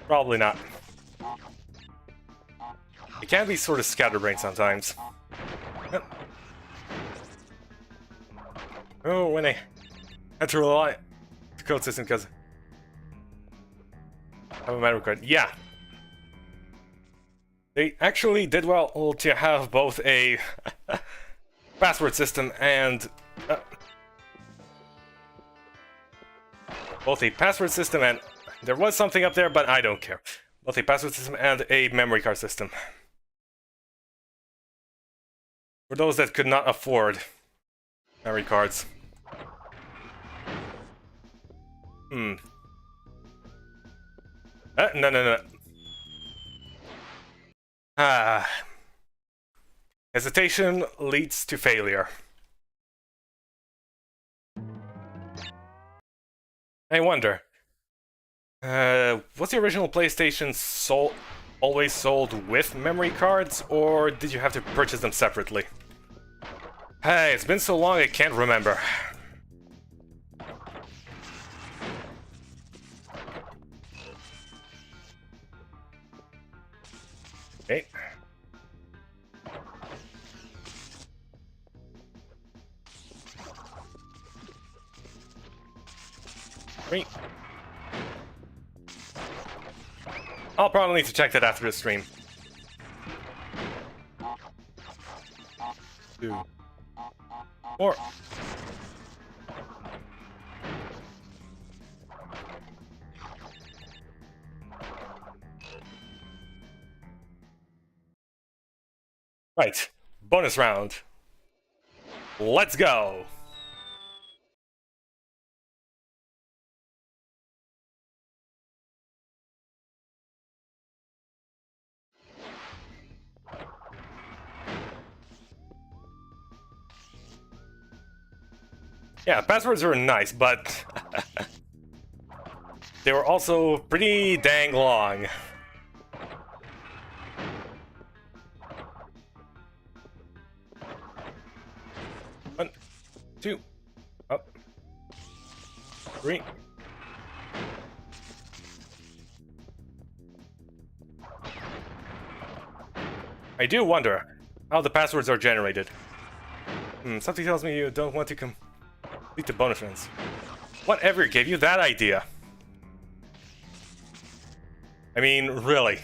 Probably not. It can be sort of scatterbrained sometimes. Oh, when I had to rely on the code system because I have a memory card. Yeah. They actually did well to have both a password system and there was something up there, but I don't care. Both a password system and a memory card system. For those that could not afford memory cards. No. Hesitation leads to failure. I wonder. Was the original PlayStation always sold with memory cards, or did you have to purchase them separately? Hey, it's been so long I can't remember. Okay. Great. I'll probably need to check that after the stream. 2, 4. Right. Bonus round. Let's go. Yeah, passwords are nice, but they were also pretty dang long. One, 2, up, 3. I do wonder how the passwords are generated. Something tells me you don't want to complete the bonus runs. Whatever gave you that idea? I mean, really.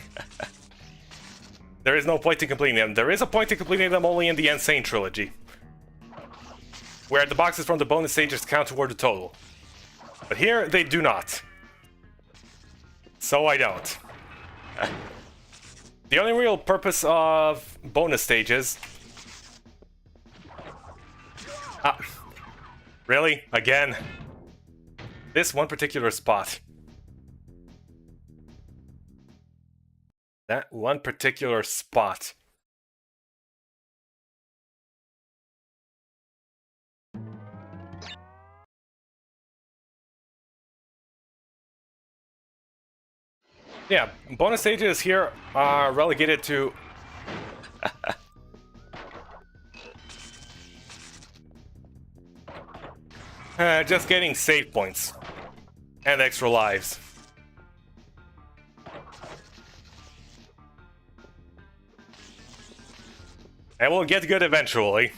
There is no point in completing them. There is a point in completing them only in the Insane trilogy, where the boxes from the bonus stages count toward the total. But here, they do not. So I don't. The only real purpose of bonus stages... Really? Again? This one particular spot. That one particular spot. Yeah, bonus stages here are relegated to... just getting save points. And extra lives. And we'll get good eventually.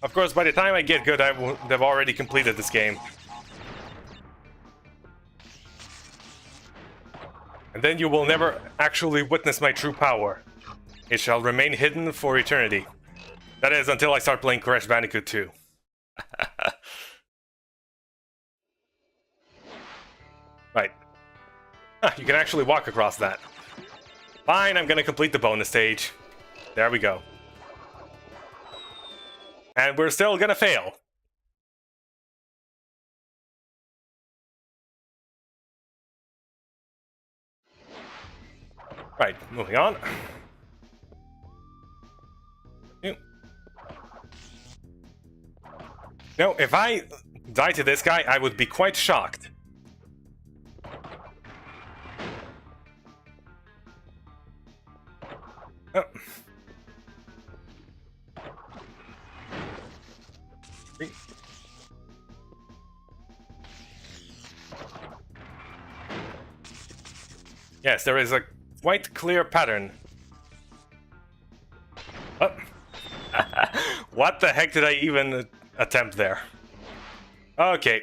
Of course, by the time I get good, I will have already completed this game. And then you will never actually witness my true power. It shall remain hidden for eternity. That is, until I start playing Crash Bandicoot 2. Right. You can actually walk across that. Fine, I'm gonna complete the bonus stage. There we go. And we're still gonna fail. Right, moving on. No, if I die to this guy, I would be quite shocked. Oh. Yes, there is a quite clear pattern. Oh. What the heck did I even attempt there? Okay.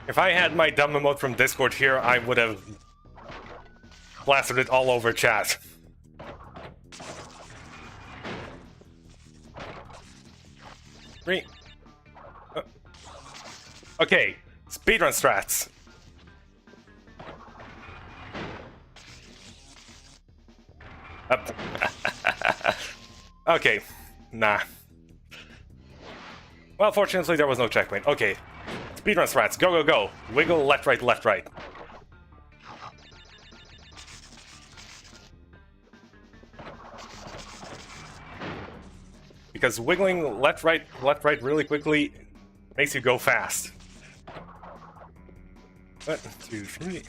If I had my dumb emote from Discord here, I would have plastered it all over chat. Three. Okay, speedrun strats. Up. Okay, nah. Well, fortunately there was no checkpoint. Okay, speedrun strats, go, go, go. Wiggle left, right, left, right. Because wiggling left, right really quickly makes you go fast. 1, 2, 3.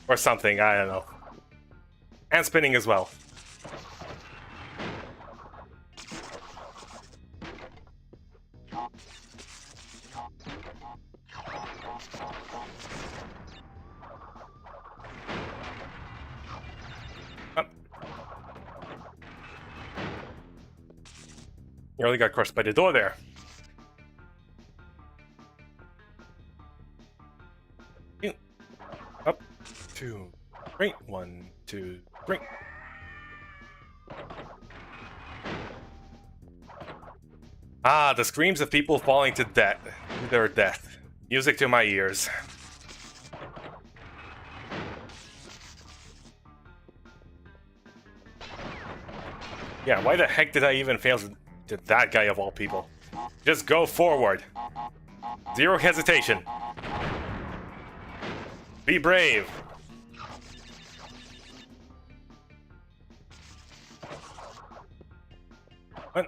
Or something, I don't know. And spinning as well. Up. Nearly got crushed by the door there. Up. 2, 3. 1, 2, 3. Ah, the screams of people falling to their death. Music to my ears. Yeah, why the heck did I even fail to that guy of all people? Just go forward. Zero hesitation. Be brave. What?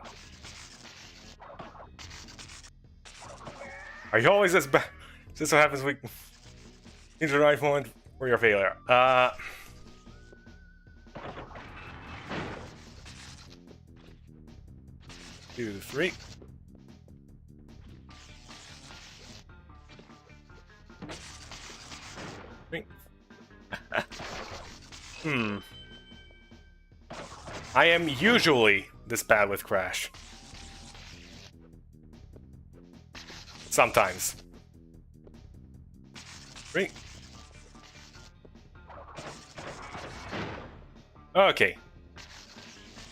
Are you always this bad? Just so happens we need the right moment for your failure. 2, 3. I am usually this bad with Crash. Sometimes. 3. Okay.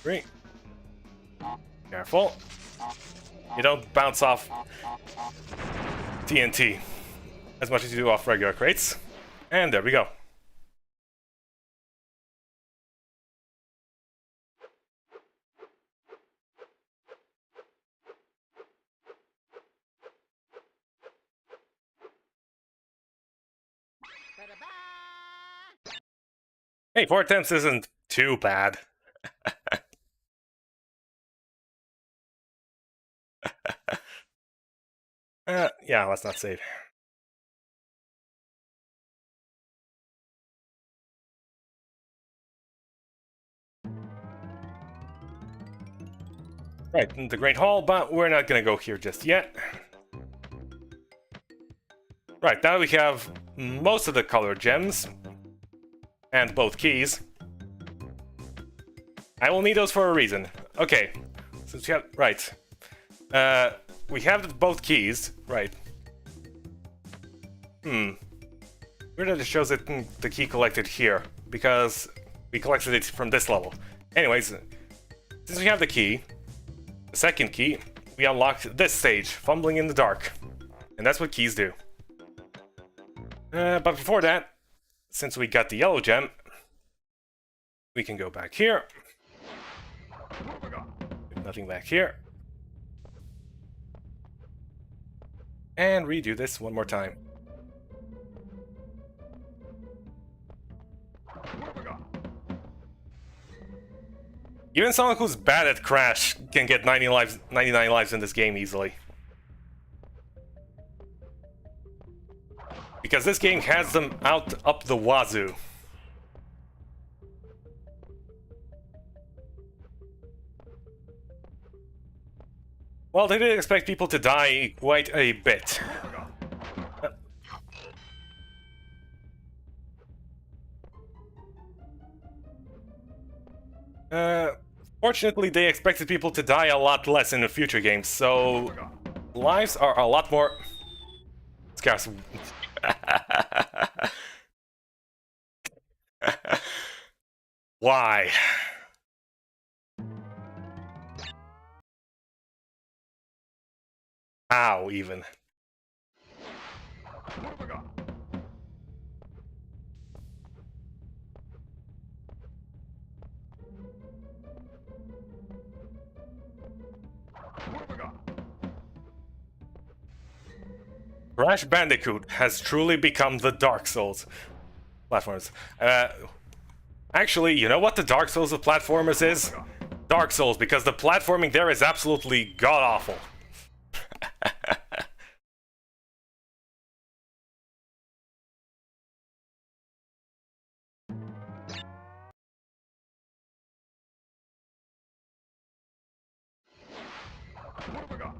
3. Careful. You don't bounce off TNT as much as you do off regular crates. And there we go. Hey, 4 attempts isn't too bad. Yeah, let's not save. Right, the Great Hall, but we're not gonna go here just yet. Right, now we have most of the colored gems, and both keys. I will need those for a reason. Okay, since we have... right. We have both keys, right. Weird that it shows it the key collected here, because we collected it from this level. Anyways, since we have the key, the second key, we unlocked this stage, Fumbling in the Dark. And that's what keys do. But before that, since we got the yellow gem, we can go back here. Nothing back here. And redo this one more time. Even someone who's bad at Crash can get 99 lives in this game easily. Because this game has them out up the wazoo. Well, they did expect people to die quite a bit. Fortunately, they expected people to die a lot less in the future games, so lives are a lot more scarce. Why? How, even? Crash Bandicoot has truly become the Dark Souls platformers. Actually, you know what the Dark Souls of platformers is? Dark Souls, because the platforming there is absolutely god-awful.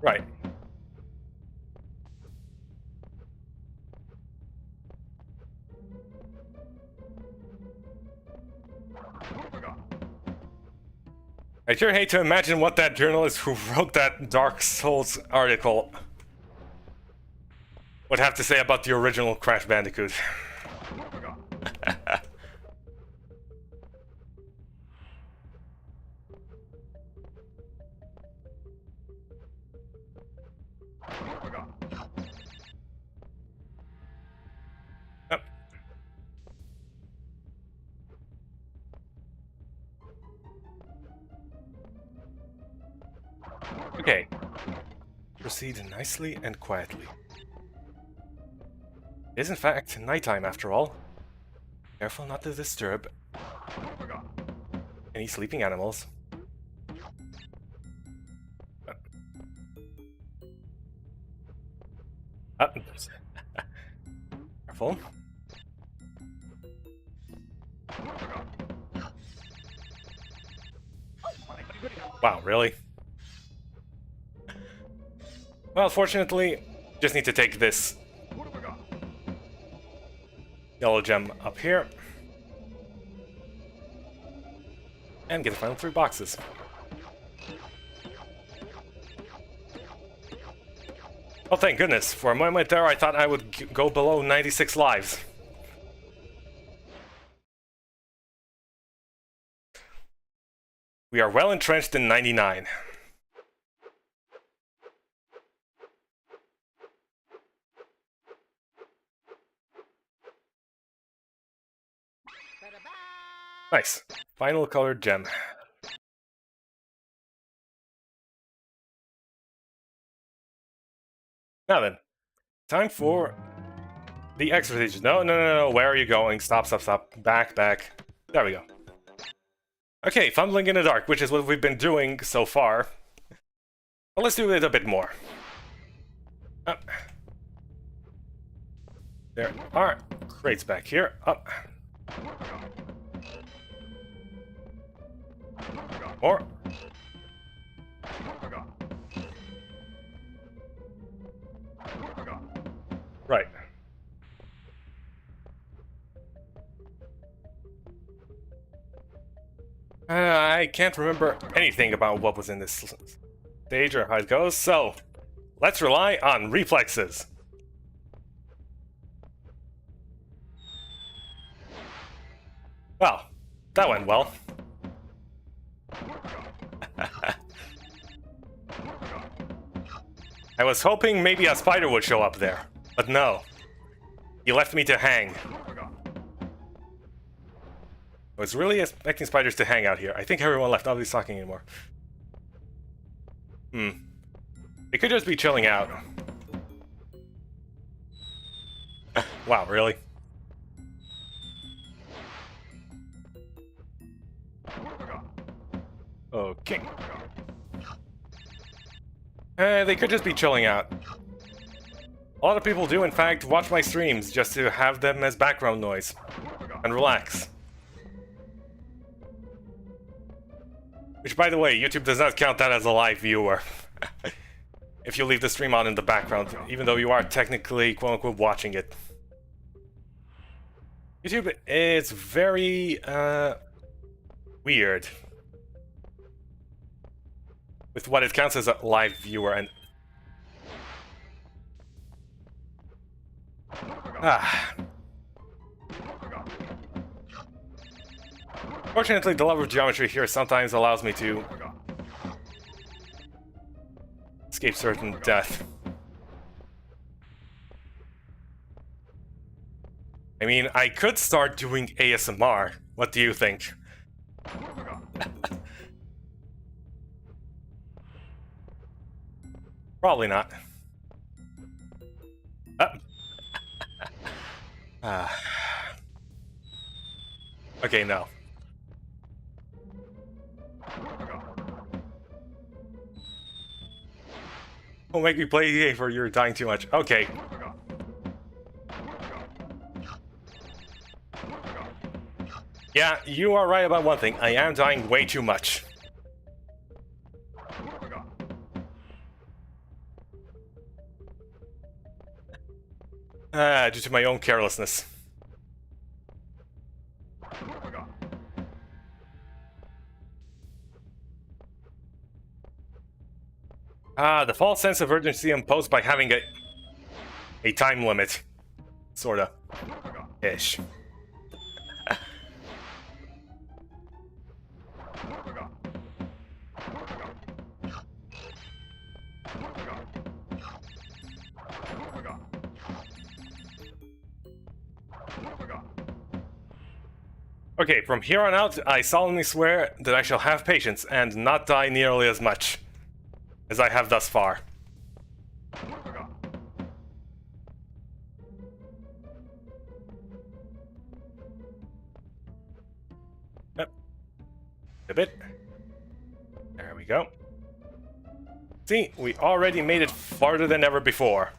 Right. I sure hate to imagine what that journalist who wrote that Dark Souls article would have to say about the original Crash Bandicoot. Yep. Okay. Proceed nicely and quietly. It is in fact nighttime after all. Careful not to disturb any sleeping animals. Careful. Wow, really? Well, fortunately, just need to take this yellow gem up here and get the final 3 boxes. Oh, thank goodness. For a moment there, I thought I would go below 96 lives. We are well entrenched in 99. Nice. Final colored gem. Now then, time for The extra stage. No, no, no, no. Where are you going? Stop, stop, stop. Back, back. There we go. Okay, fumbling in the dark, which is what we've been doing so far. Well, let's do it a bit more. There are crates back here. Up. More. Right. I can't remember anything about what was in this stage or how it goes, so let's rely on reflexes. Well, that went well. I was hoping maybe a spider would show up there, but no. He left me to hang. I was really expecting spiders to hang out here. I think everyone left. Nobody's talking anymore. They could just be chilling out. Wow, really? Okay. They could just be chilling out. A lot of people do, in fact, watch my streams just to have them as background noise and relax. Which, by the way, YouTube does not count that as a live viewer. If you leave the stream on in the background, even though you are technically, quote-unquote, watching it. YouTube is very, weird with what it counts as a live viewer, and... Fortunately, the love of geometry here sometimes allows me to escape certain death. I mean, I could start doing ASMR. What do you think? Probably not. Okay, no. Don't make me play the game for you're dying too much. Okay. Yeah, you are right about one thing. I am dying way too much. Due to my own carelessness. The false sense of urgency imposed by having a time limit. Sorta. Ish. Okay, from here on out, I solemnly swear that I shall have patience and not die nearly as much as I have thus far. Yep. A bit. There we go. See, we already made it farther than ever before.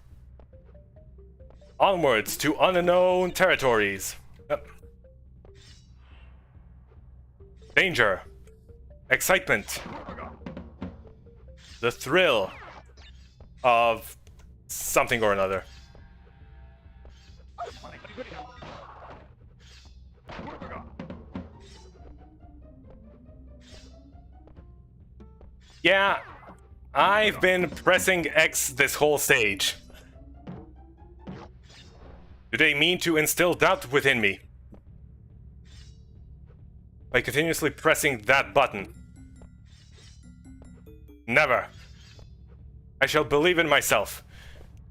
Onwards to unknown territories. Yep. Danger. Excitement. The thrill of something or another. Yeah, I've been pressing X this whole stage. Do they mean to instill doubt within me? By continuously pressing that button? Never. I shall believe in myself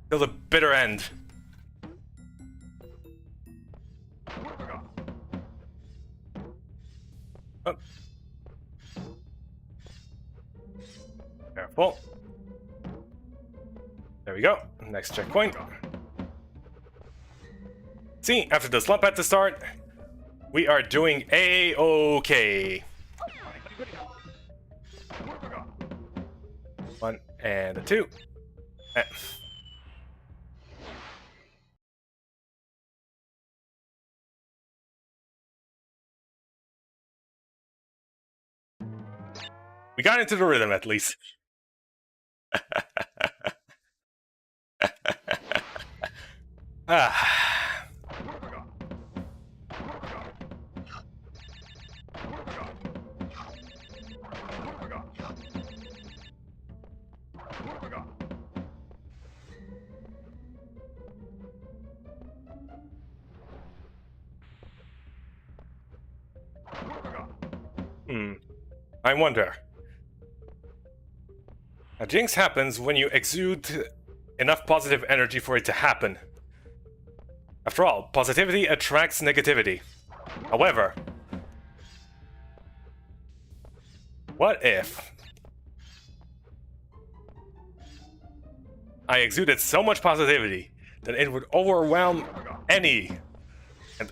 till the bitter end. Oh. Careful. There we go. Next checkpoint. See, after the slump at the start, we are doing A-okay. 1 and a 2. We got into the rhythm at least. Ah. I wonder. A jinx happens when you exude enough positive energy for it to happen. After all, positivity attracts negativity. However, what if I exuded so much positivity that it would overwhelm any and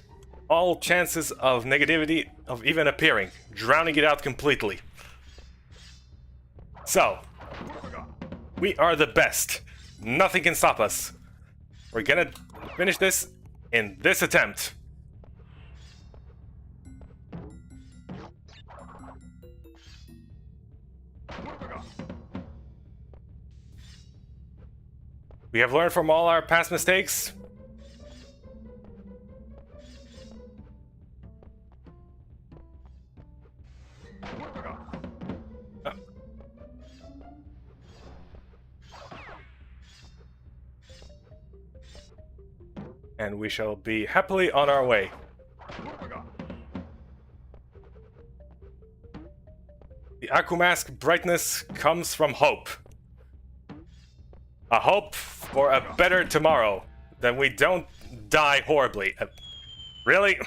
all chances of negativity of even appearing, drowning it out completely? So, we are the best. Nothing can stop us. We're gonna finish this in this attempt. We have learned from all our past mistakes. And we shall be happily on our way. The Akumask brightness comes from hope. A hope for a better tomorrow. That we don't die horribly. Really?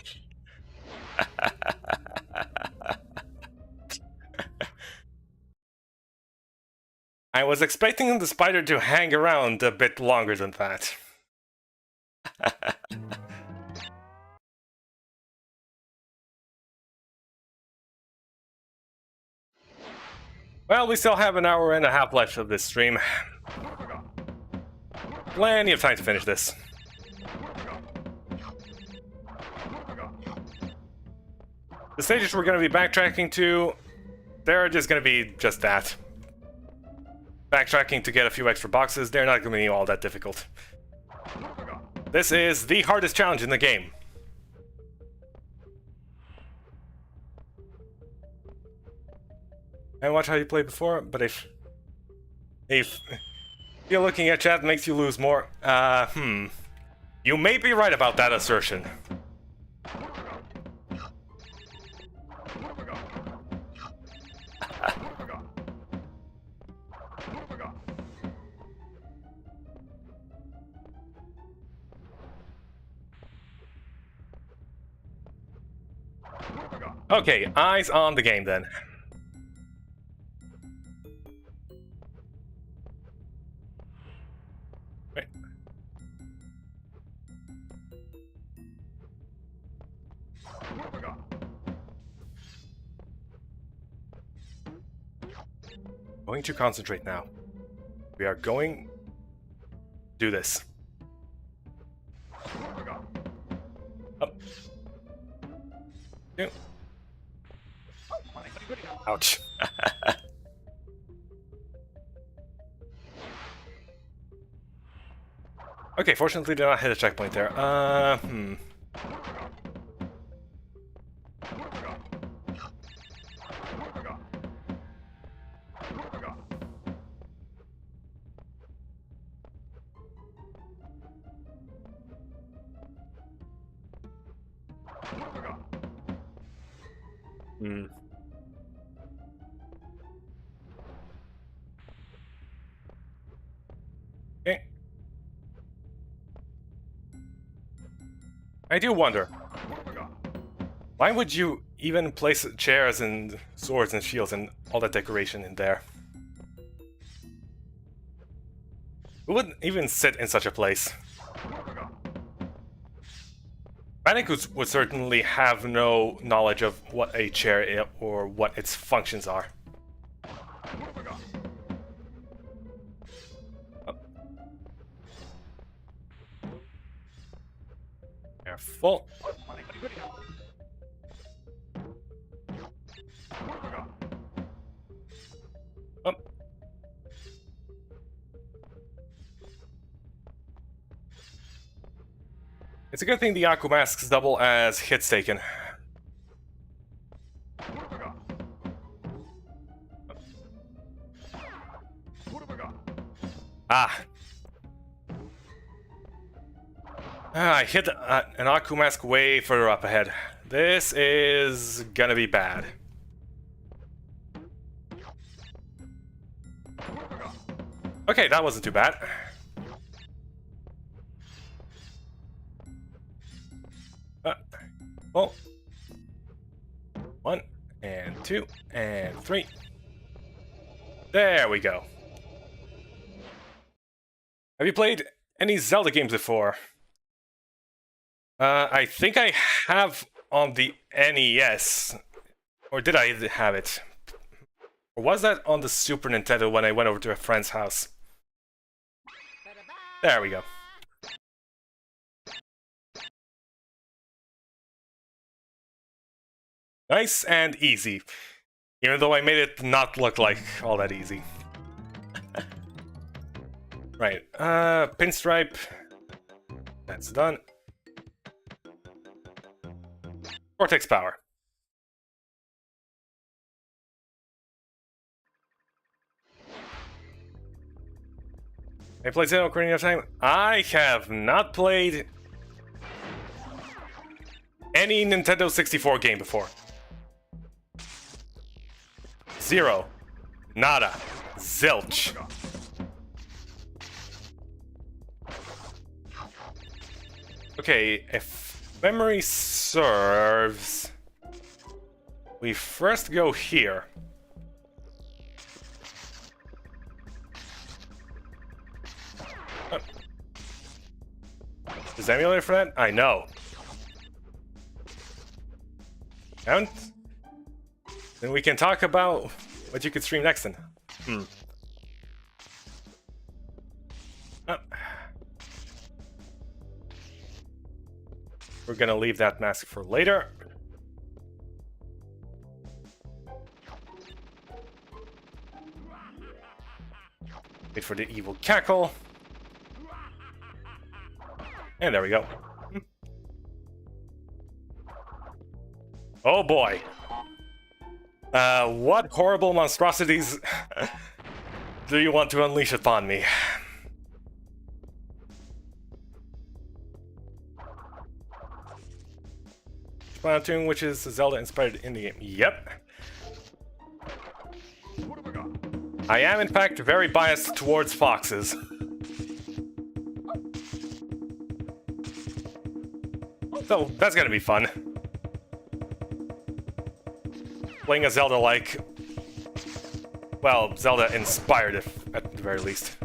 I was expecting the spider to hang around a bit longer than that. Well, we still have an hour and a half left of this stream. Plenty of time to finish this. The stages we're going to be backtracking to, they're just going to be just that. Backtracking to get a few extra boxes, they're not going to be all that difficult. This is the hardest challenge in the game. I watched how you played before, but if you're looking at chat makes you lose more, you may be right about that assertion. Okay, eyes on the game then. Right. Going to concentrate now. We are going to do this. Up. Two. Ouch. Okay, fortunately did not hit a checkpoint there. Okay. I do wonder, why would you even place chairs and swords and shields and all that decoration in there? Who would even sit in such a place? Bandicoot would certainly have no knowledge of what a chair is or what its functions are. Oh. Careful. Oh. It's a good thing the Aku masks double as hits taken. Ah. I hit an Aku mask way further up ahead. This is gonna be bad. Okay, that wasn't too bad. Oh. 1, and 2, and 3. There we go. Have you played any Zelda games before? I think I have on the NES. Or did I have it? Or was that on the Super Nintendo when I went over to a friend's house? There we go. Nice and easy. Even though I made it not look like all that easy. Right, pinstripe. That's done. Vortex power. I played Zelda Ocarina of Time. I have not played any Nintendo 64 game before. Zero. Nada. Zilch. Okay, if memory serves, we first go here. Is emulator for that? I know. And then we can talk about what you could stream next then. We're gonna leave that mask for later. Wait for the evil cackle. And there we go. Oh boy. What horrible monstrosities do you want to unleash upon me? Splatoon, which is Zelda inspired in the game. Yep. I am in fact very biased towards foxes. So that's gonna be fun. Playing a Zelda like, well, Zelda inspired at the very least.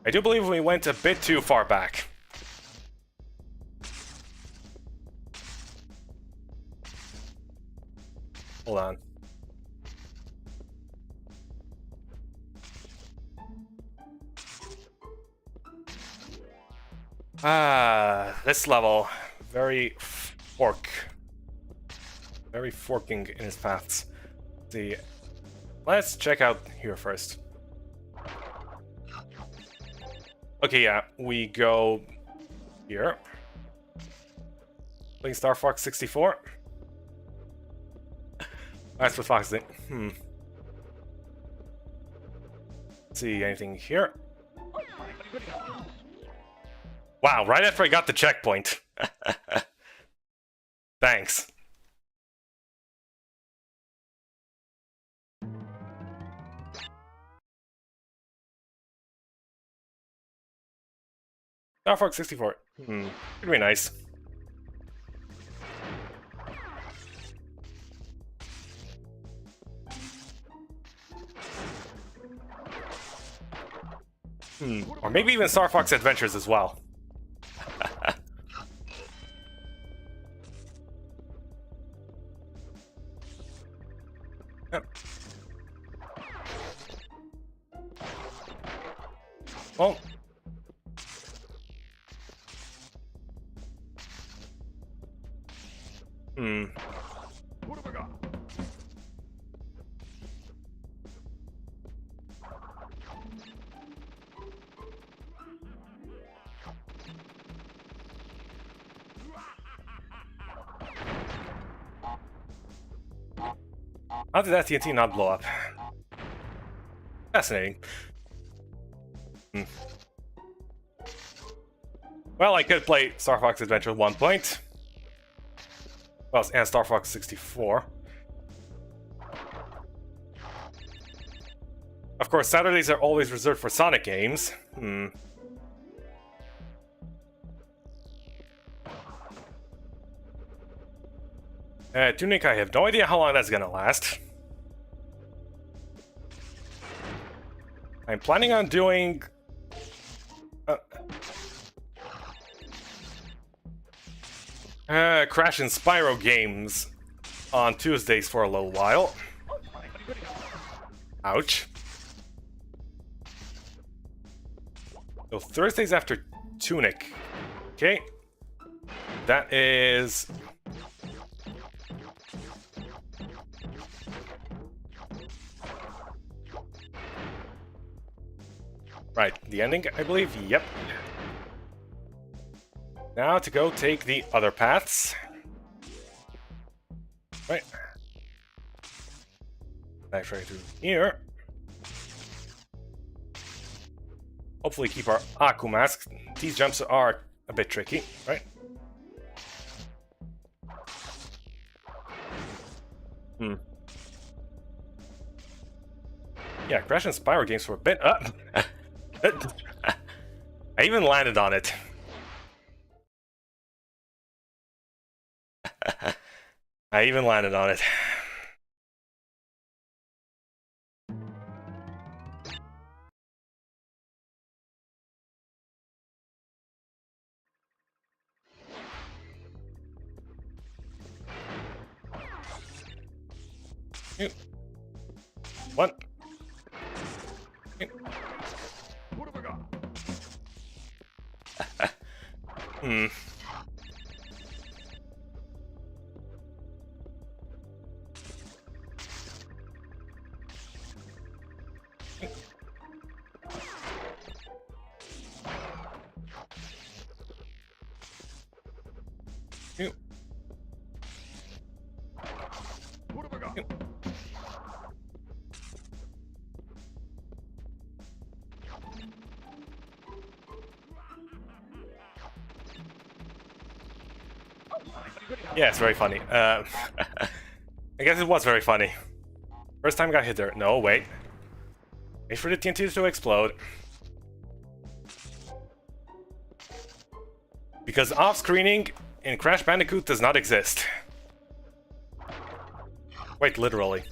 I do believe we went a bit too far back. Hold on. This level, very forking in its paths. See, let's check out here first. Okay, yeah, we go here. Playing Star Fox 64. That's what Fox did. See anything here? Wow, right after I got the checkpoint. Thanks. Star Fox 64. Could be nice. Or maybe even Star Fox Adventures as well. Well... What have I got? How did that TNT not blow up? Fascinating. Well, I could play Star Fox Adventure at one point. Well, and Star Fox 64. Of course, Saturdays are always reserved for Sonic games. Tunic, I have no idea how long that's gonna last. I'm planning on doing... Crash and Spyro games on Tuesdays for a little while. Ouch. So Thursdays after Tunic. Okay. That is... Right, the ending, I believe? Yep. Now to go take the other paths. Right. Knife right through here. Hopefully keep our Aku mask. These jumps are a bit tricky, right? Yeah, Crash and Spyro games for a bit. I even landed on it. I even landed on it. What? What have I got? What have I got? Yeah, it's very funny. I guess it was very funny. First time I got hit there. No, wait. Wait for the TNT to explode. Because off-screening in Crash Bandicoot does not exist. Wait, literally.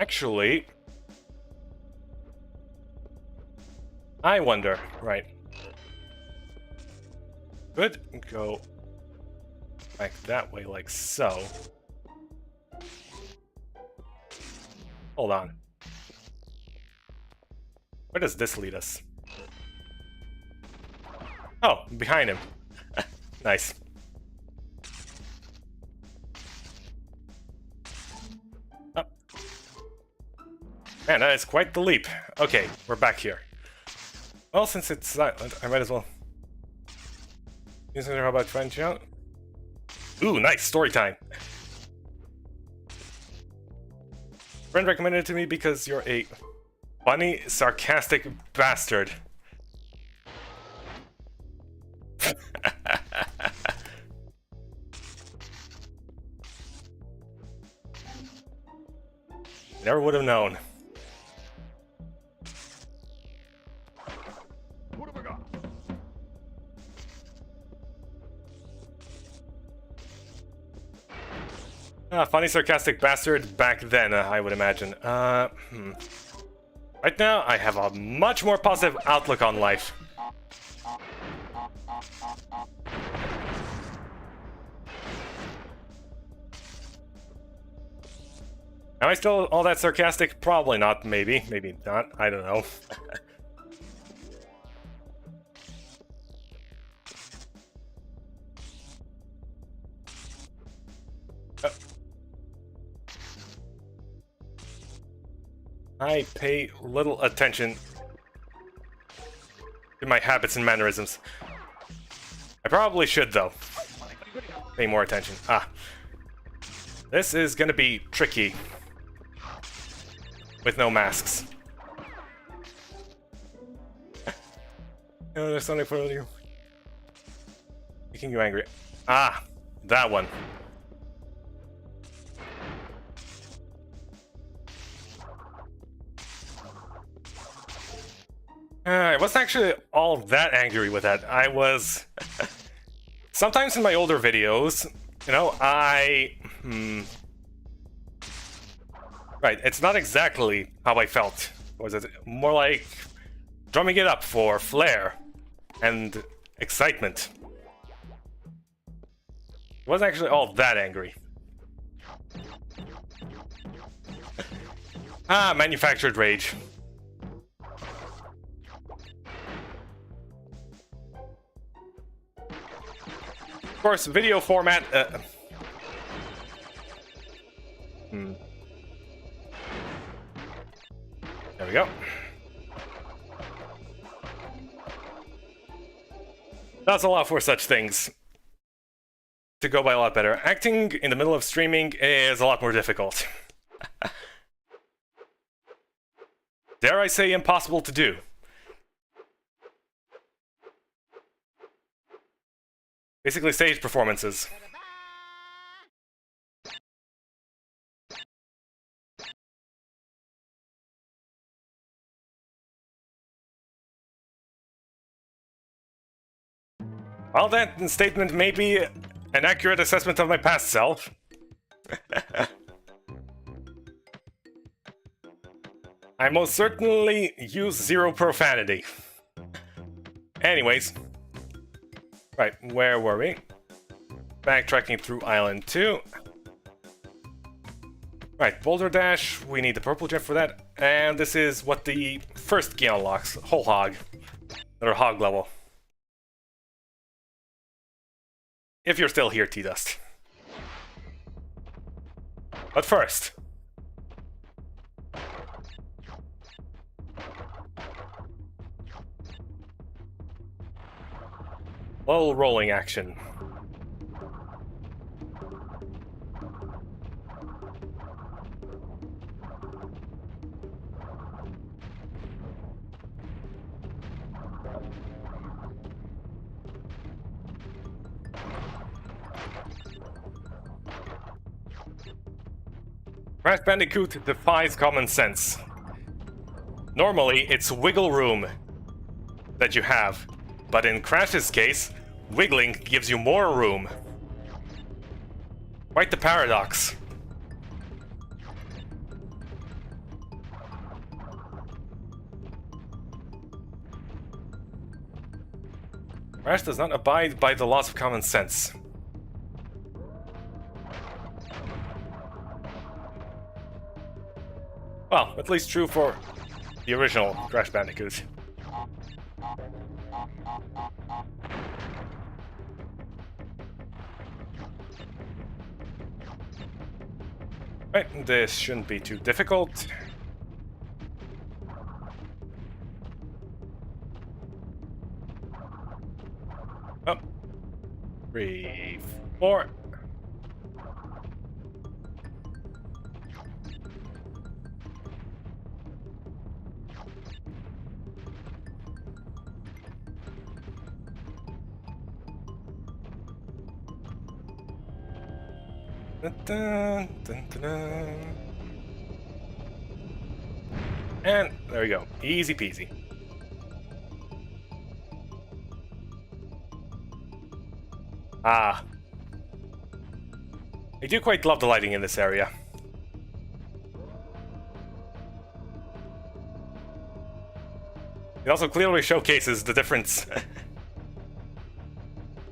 Actually... I wonder, right. Could go back that way like so. Hold on. Where does this lead us? Oh, behind him. Nice. Oh. Man, that is quite the leap. Okay, we're back here. Well, since it's silent, I might as well. How about French out? Ooh, nice story time. Friend recommended it to me because you're a funny, sarcastic bastard. Never would have known. What have I got? Funny, sarcastic bastard back then, I would imagine. Right now, I have a much more positive outlook on life. Am I still all that sarcastic? Probably not, maybe. Maybe not. I don't know. I pay little attention to my habits and mannerisms. I probably should, though. Pay more attention. Ah. This is gonna be tricky. With no masks. Oh, there's something for you. Making you angry. Ah, that one. I wasn't actually all that angry with that. I was... Sometimes in my older videos, you know, Right, it's not exactly how I felt. Was it more like drumming it up for flair and excitement? I wasn't actually all that angry. Ah, manufactured rage. Of course, video format. There we go. That's a lot for such things to go by a lot better. Acting in the middle of streaming is a lot more difficult. Dare I say impossible to do. Basically stage performances. While that statement may be an accurate assessment of my past self, I most certainly use zero profanity. Anyways. Right, where were we? Backtracking through Island 2. Right, Boulder Dash, we need the purple gem for that. And this is what the first key unlocks, Whole Hog. Or Hog level. If you're still here, T-Dust. But first... little rolling action. Crash Bandicoot defies common sense. Normally, it's wiggle room that you have, but in Crash's case, wiggling gives you more room. Quite the paradox. Crash does not abide by the laws of common sense. Well, at least true for the original Crash Bandicoot. Right, this shouldn't be too difficult. Oh. 3, 4. Dun, dun, dun, dun, dun. And there we go. Easy peasy. Ah. I do quite love the lighting in this area. It also clearly showcases the difference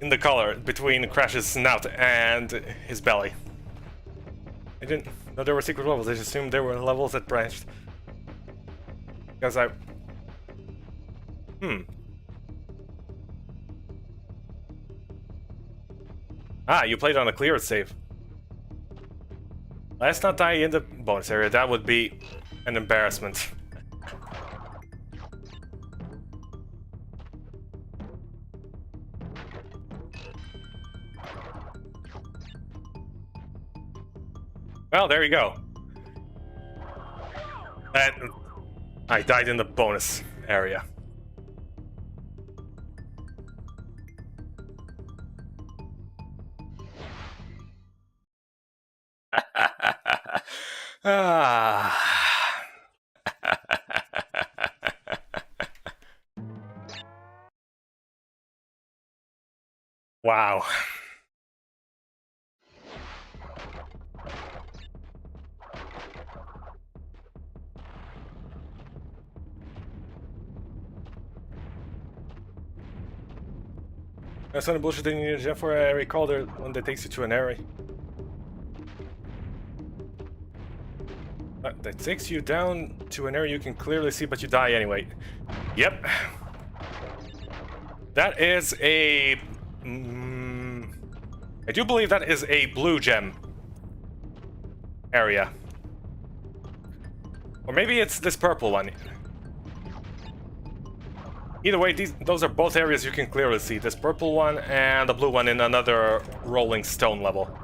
in the color between Crash's snout and his belly. I didn't... know there were secret levels. I just assumed there were levels that branched. Because I... Ah, you played on a cleared save. Let's not die in the bonus area. That would be an embarrassment. Well, there you go. And I died in the bonus area. Ah. Wow. That's not a bullshit thing you need a gem for. I recall there one that takes you to an area. That takes you down to an area you can clearly see, but you die anyway. Yep. That is a... I do believe that is a blue gem area. Or maybe it's this purple one. Either way, those are both areas you can clearly see. This purple one and the blue one in another rolling stone level.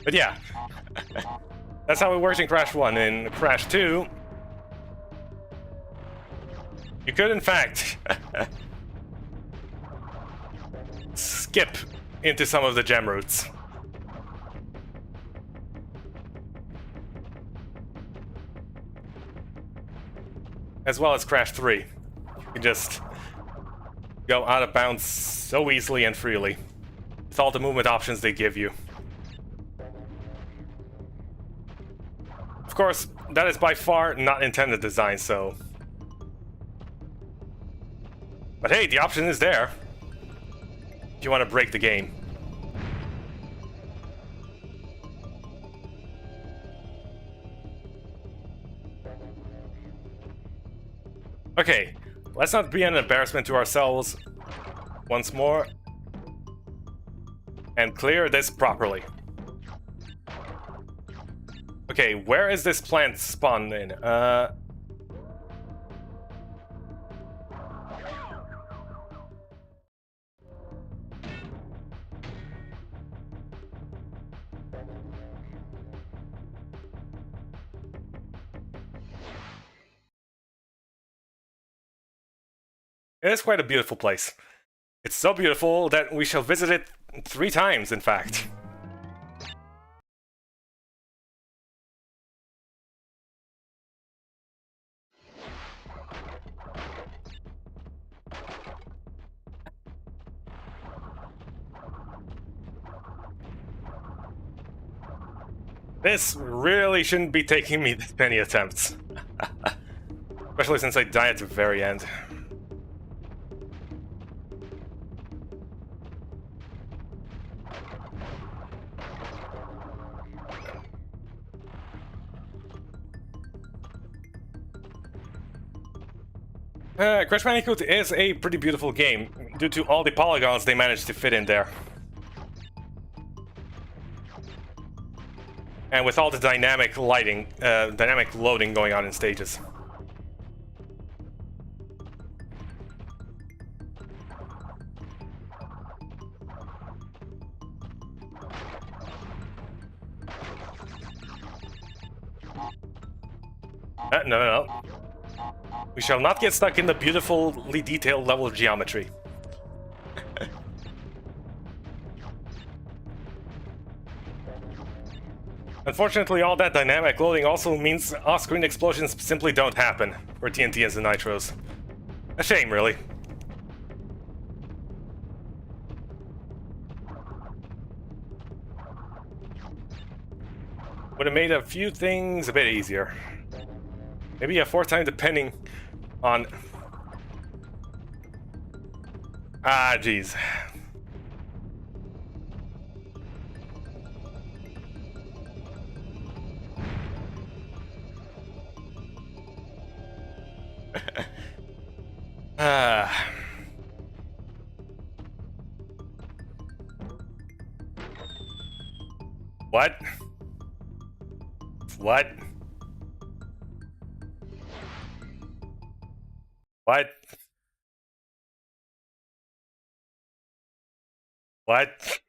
But yeah, that's how it works in Crash 1. In Crash 2, you could in fact skip into some of the gem routes. As well as Crash 3. You can just go out of bounds so easily and freely with all the movement options they give you. Of course, that is by far not intended design, so... But hey, the option is there. If you want to break the game. Okay, let's not be an embarrassment to ourselves once more. And clear this properly. Okay, where is this plant spawned in? It is quite a beautiful place. It's so beautiful that we shall visit it 3 times, in fact. This really shouldn't be taking me this many attempts. Especially since I die at the very end. Crash Bandicoot is a pretty beautiful game, due to all the polygons they managed to fit in there. And with all the dynamic lighting, dynamic loading going on in stages. No. We shall not get stuck in the beautifully detailed level of geometry. Unfortunately, all that dynamic loading also means off-screen explosions simply don't happen for TNT and the Nitros. A shame, really. Would have made a few things a bit easier. Maybe a fourth time depending on... Ah, jeez. Ah. What? What? What? What?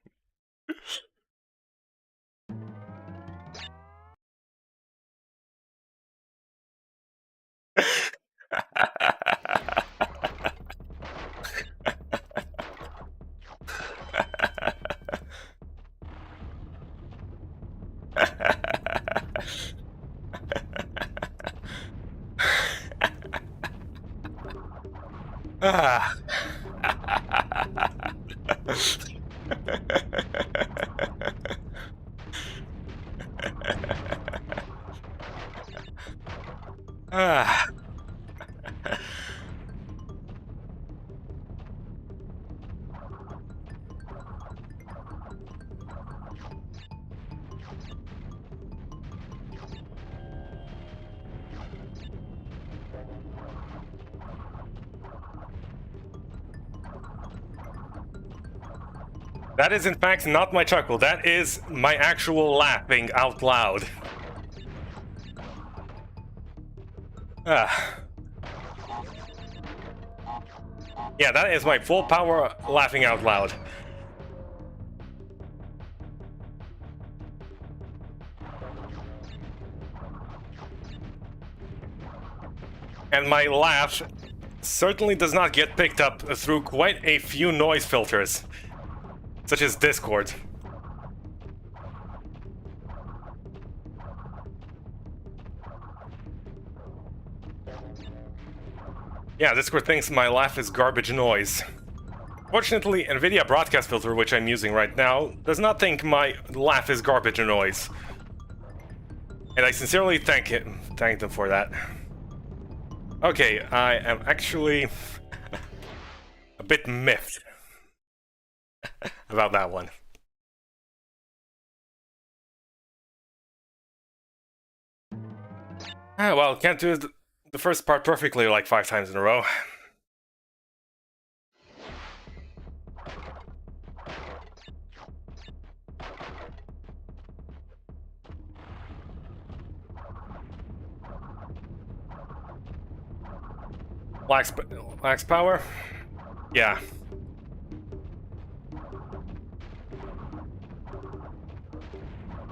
Ah. Ah. That is in fact not my chuckle, that is my actual laughing out loud. Ah. Yeah, that is my full power laughing out loud. And my laugh certainly does not get picked up through quite a few noise filters, such as Discord. Yeah, Discord thinks my laugh is garbage noise. Fortunately, NVIDIA broadcast filter, which I'm using right now, does not think my laugh is garbage noise. And I sincerely thank them for that. Okay, I am actually a bit miffed about that one. Ah, well, can't do the first part perfectly like 5 times in a row. Lacks power? Yeah.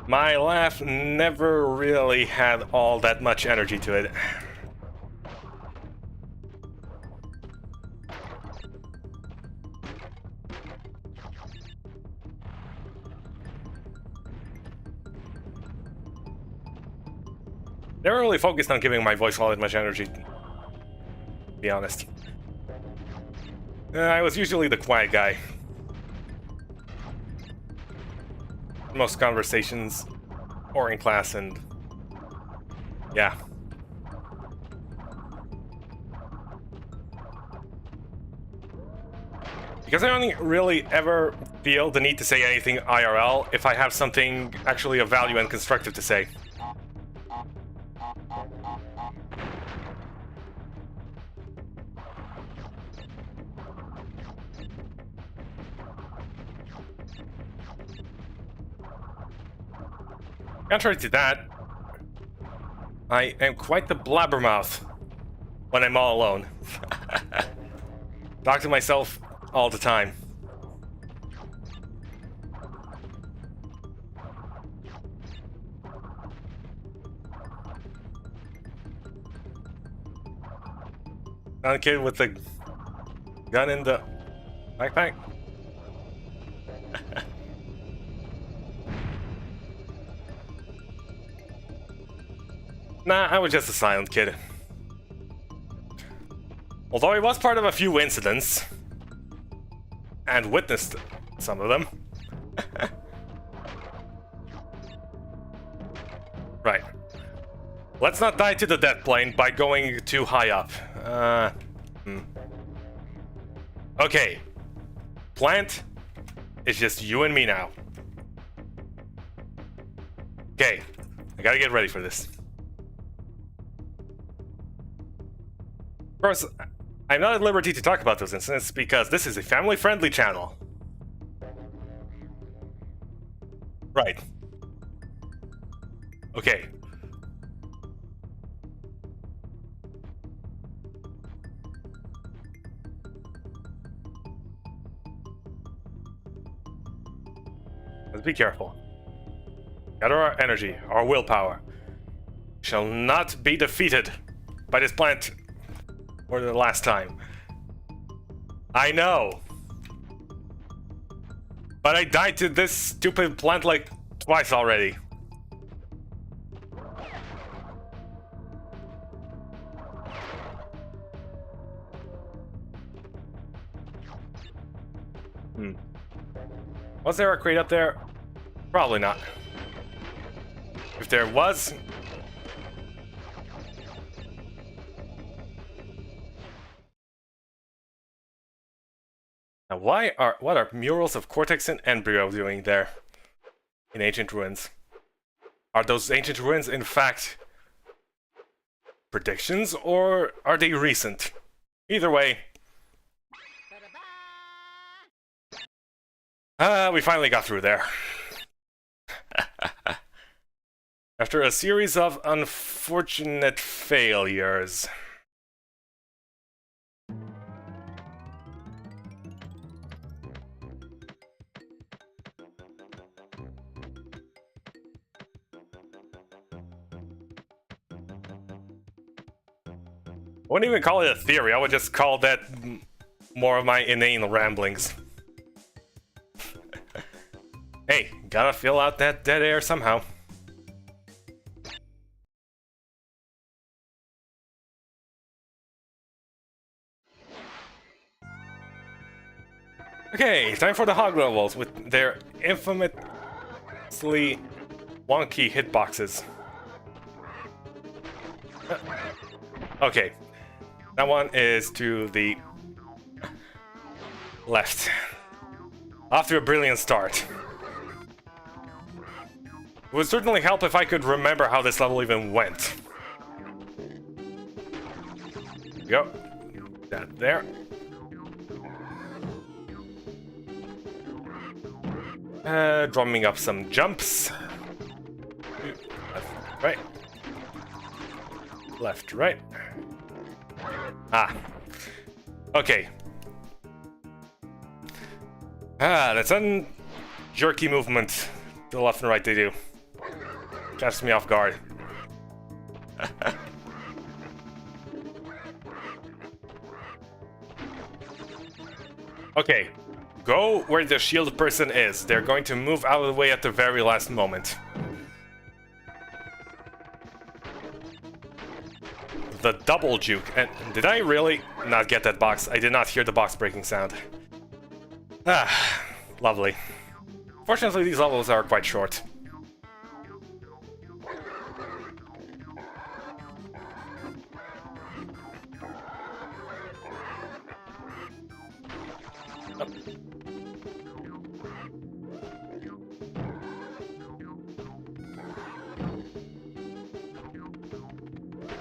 My laugh never really had all that much energy to it. Never really focused on giving my voice all that much energy, to be honest. I was usually the quiet guy. Most conversations, or in class, and yeah. Because I only really ever feel the need to say anything IRL if I have something actually of value and constructive to say. Contrary to that, I am quite the blabbermouth when I'm all alone. Talk to myself all the time. Found a kid with a gun in the backpack. Nah, I was just a silent kid. Although I was part of a few incidents, and witnessed some of them. Right. Let's not die to the death plane by going too high up. Okay. Plant, it's just you and me now. Okay. I gotta get ready for this. Of course, I'm not at liberty to talk about those incidents because this is a family-friendly channel. Right. Okay. Let's be careful. Gather our energy, our willpower. Shall not be defeated by this plant for the last time. I know. But I died to this stupid plant like twice already. Was there a crate up there? Probably not. If there was... Now what are murals of Cortex and Embryo doing there? In ancient ruins? Are those ancient ruins in fact predictions, or are they recent? Either way... we finally got through there. After a series of unfortunate failures. I wouldn't even call it a theory, I would just call that more of my inane ramblings. Hey, gotta fill out that dead air somehow. Okay, time for the hog levels with their infamously wonky hitboxes. Okay, that one is to the left. Off to a brilliant start. It would certainly help if I could remember how this level even went. Go. That there. Drumming up some jumps. Left, right. Left, right. Ah. Okay. That's jerky movement to the left and right they do. Catches me off guard. Okay. Go where the shield person is. They're going to move out of the way at the very last moment. The double juke. And did I really not get that box? I did not hear the box breaking sound. Ah, lovely. Fortunately, these levels are quite short.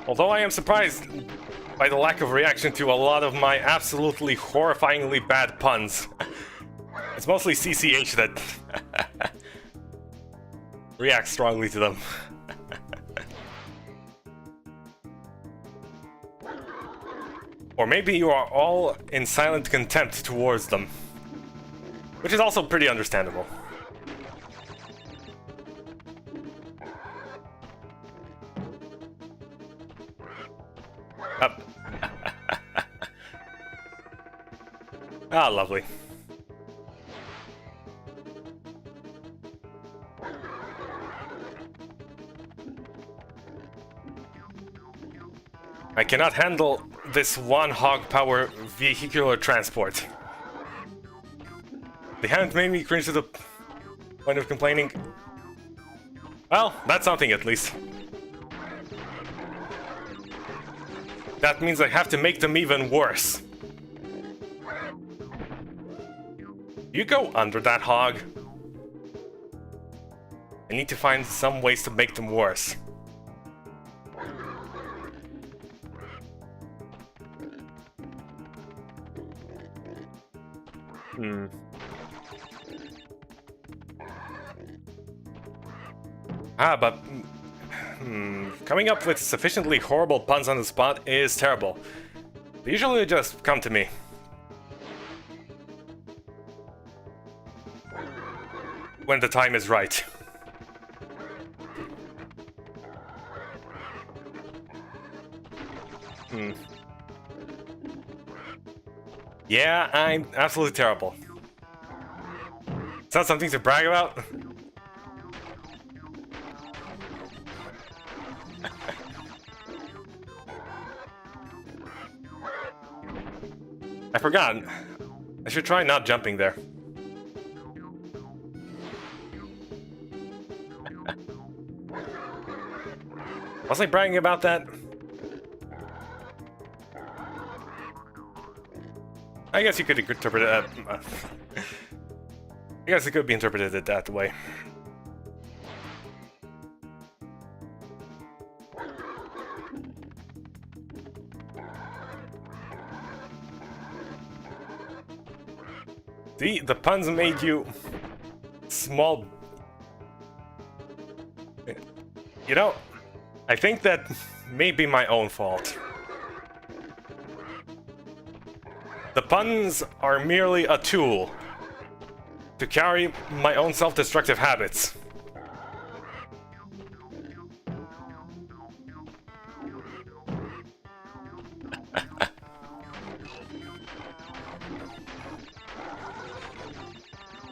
Although I am surprised by the lack of reaction to a lot of my absolutely horrifyingly bad puns. It's mostly CCH that reacts strongly to them. Or maybe you are all in silent contempt towards them. Which is also pretty understandable. Up. Ah, lovely. I cannot handle this one hog power vehicular transport. They haven't made me cringe to the point of complaining. Well, that's something at least. That means I have to make them even worse. You go under that hog. I need to find some ways to make them worse. But coming up with sufficiently horrible puns on the spot is terrible. They usually just come to me. When the time is right. Yeah, I'm absolutely terrible. It's not something to brag about. I forgot. I should try not jumping there. Was I bragging about that? I guess you could interpret it I guess it could be interpreted that way. See, the puns made you small. You know, I think that may be my own fault. The puns are merely a tool to carry my own self-destructive habits.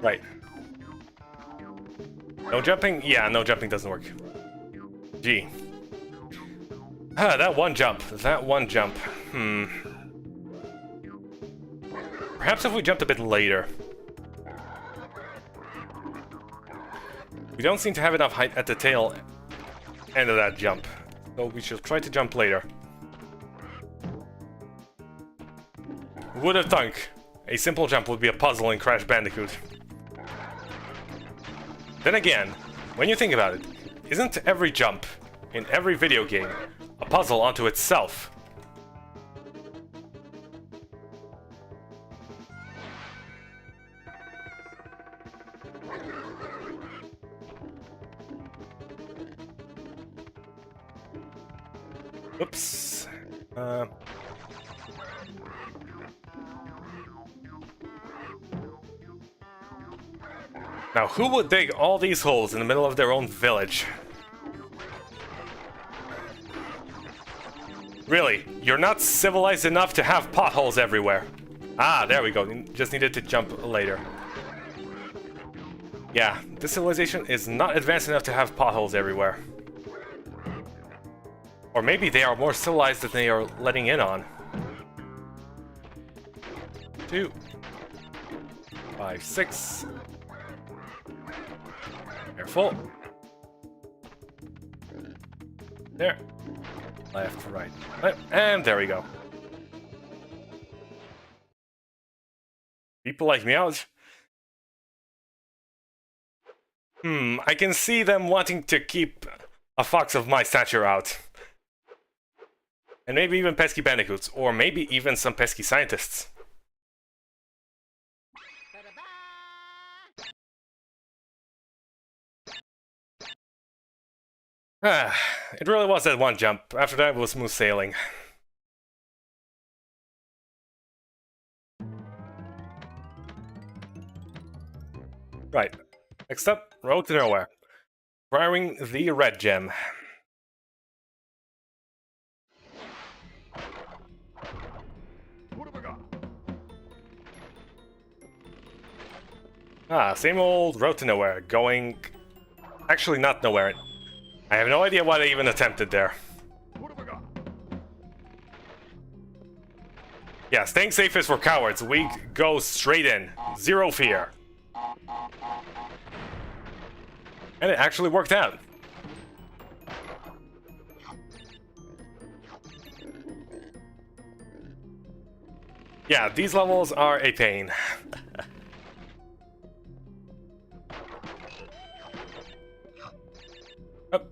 Right. No jumping? Yeah, no jumping doesn't work. Gee. That one jump. That one jump. Perhaps if we jumped a bit later. We don't seem to have enough height at the tail end of that jump, so we should try to jump later. Would have thunk a simple jump would be a puzzle in Crash Bandicoot. Then again, when you think about it, isn't every jump in every video game a puzzle unto itself? Oops. Now, who would dig all these holes in the middle of their own village? Really, you're not civilized enough to have potholes everywhere. Ah, there we go. Just needed to jump later. Yeah, this civilization is not advanced enough to have potholes everywhere. Or maybe they are more civilized than they are letting in on. 2, 5, 6. Careful. There. Left, right, left, and there we go. People like me out. I can see them wanting to keep a fox of my stature out. And maybe even pesky bandicoots, or maybe even some pesky scientists. It really was that one jump. After that, it was smooth sailing. Right. Next up, Road to Nowhere. Acquiring the red gem. What have I got? Same old Road to Nowhere. Going... Actually, not nowhere. I have no idea what I even attempted there. What have I got? Yeah, staying safe is for cowards. We go straight in. Zero fear. And it actually worked out. Yeah, these levels are a pain. Up.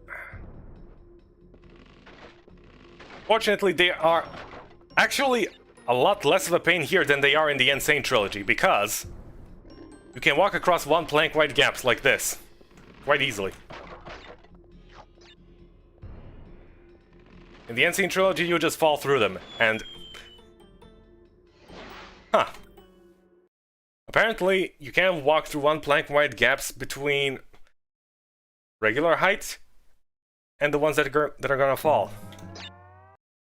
Fortunately, they are actually a lot less of a pain here than they are in the Insane Trilogy, because you can walk across one plank wide gaps like this quite easily. In the Insane Trilogy, you just fall through them, and... Huh. Apparently, you can walk through one plank wide gaps between regular height and the ones that are gonna fall.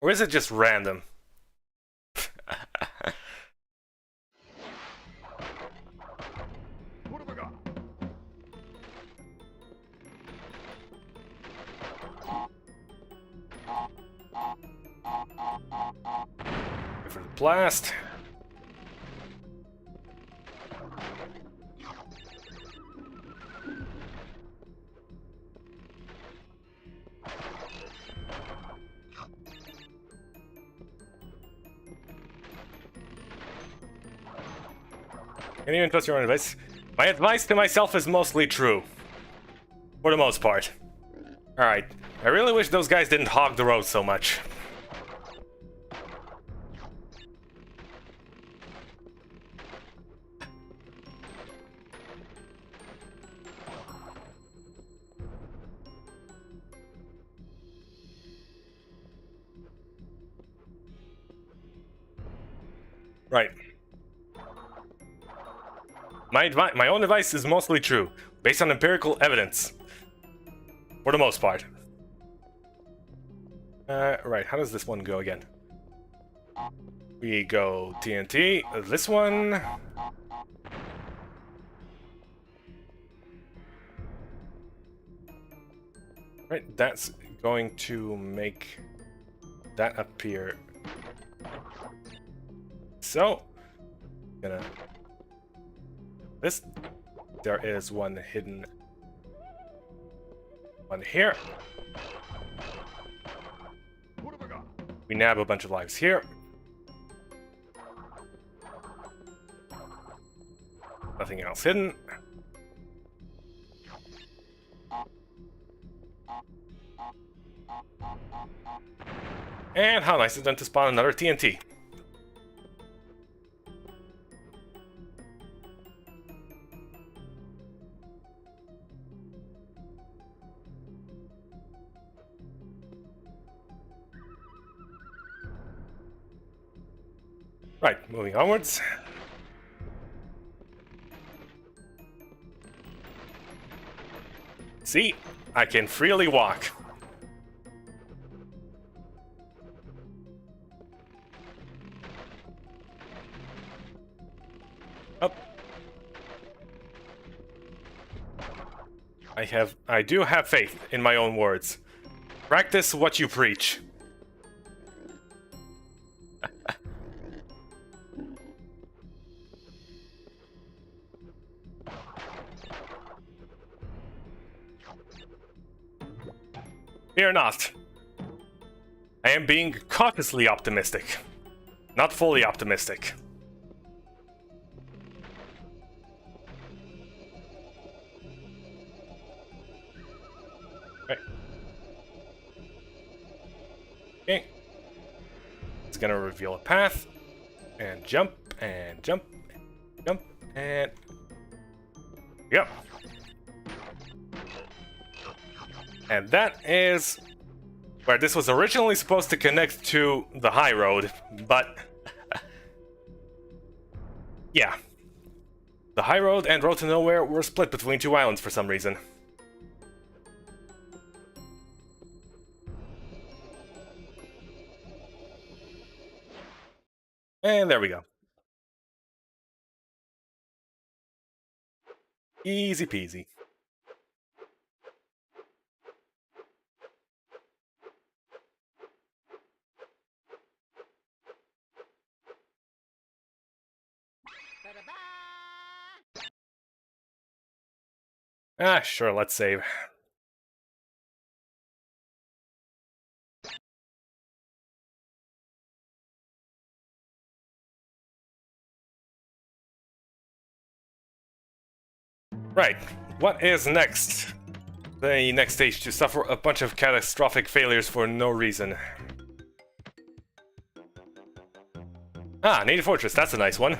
Or is it just random? What have I got? Wait for the blast. Can't even trust your own advice. My advice to myself is mostly true. For the most part. Alright. I really wish those guys didn't hog the road so much. Right. My own advice is mostly true, based on empirical evidence. For the most part. Right, how does this one go again? We go TNT, this one... Right, that's going to make that appear. So, gonna... This... There is one hidden... one here. What have I got? We nab a bunch of lives here. Nothing else hidden. And how nice it's done to spawn another TNT. Right, moving onwards. See, I can freely walk. Up. I do have faith in my own words. Practice what you preach. Fear not. I am being cautiously optimistic, not fully optimistic. Right. Okay. It's gonna reveal a path, and jump, and jump, and jump, and... Yep. And that is where this was originally supposed to connect to the high road, but... yeah. The high road and road to nowhere were split between two islands for some reason. And there we go. Easy peasy. Ah, sure, let's save. Right, what is next? The next stage to suffer a bunch of catastrophic failures for no reason. Ah, Native Fortress, that's a nice one.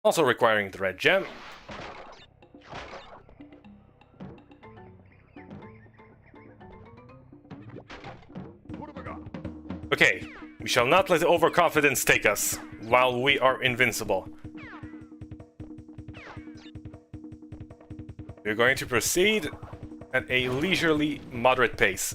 Also requiring the red gem. What have I got? Okay, we shall not let overconfidence take us while we are invincible. We're going to proceed at a leisurely, moderate pace.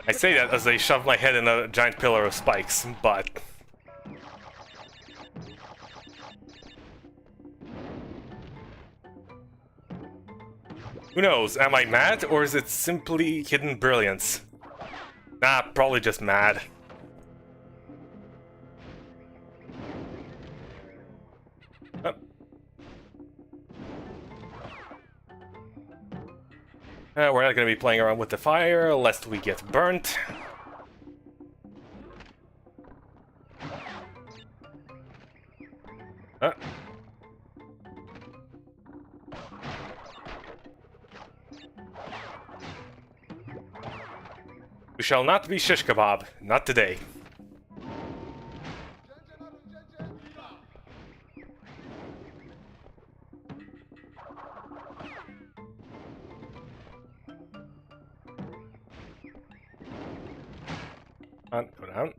I say that as I shove my head in a giant pillar of spikes, but... who knows, am I mad, or is it simply hidden brilliance? Nah, probably just mad. Oh. We're not gonna be playing around with the fire, lest we get burnt. We shall not be shish kebab, not today. Go down.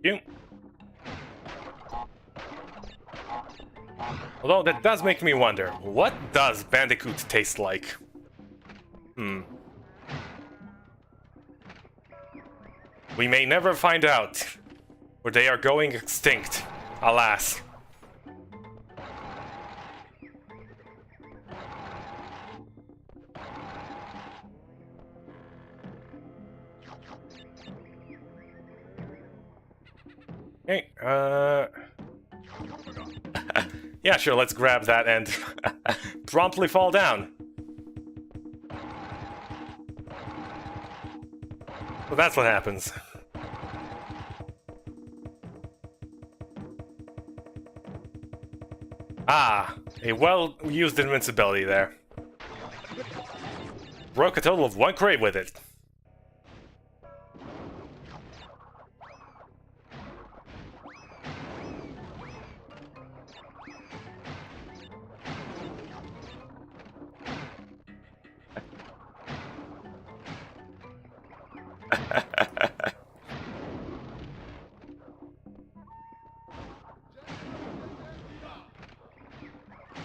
You. Although that does make me wonder, what does Bandicoot taste like? We may never find out, or they are going extinct, alas. Okay, yeah, sure, let's grab that and promptly fall down. Well, that's what happens. Ah, a well-used invincibility there. Broke a total of 1 crate with it.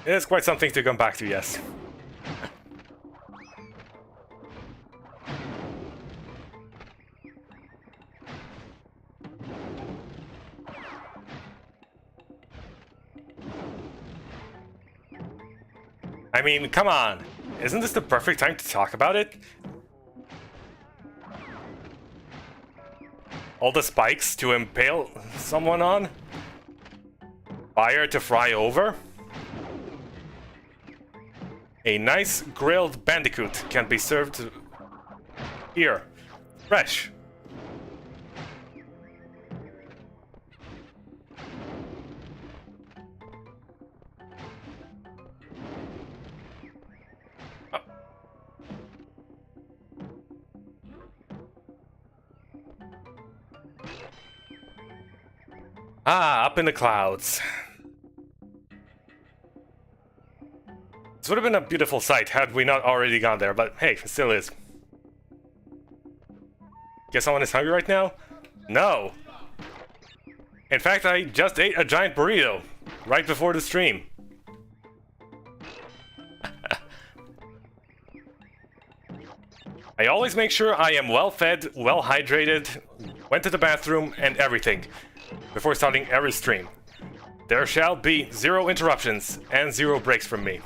It is quite something to come back to, yes. I mean, come on. Isn't this the perfect time to talk about it? All the spikes to impale someone on? Fire to fry over? A nice grilled Bandicoot can be served here, fresh. Ah, up in the clouds. This would have been a beautiful sight had we not already gone there, but hey, it still is. Guess someone is hungry right now? No. In fact, I just ate a giant burrito right before the stream. I always make sure I am well fed, well hydrated, went to the bathroom, and everything before starting every stream. There shall be 0 interruptions and 0 breaks from me.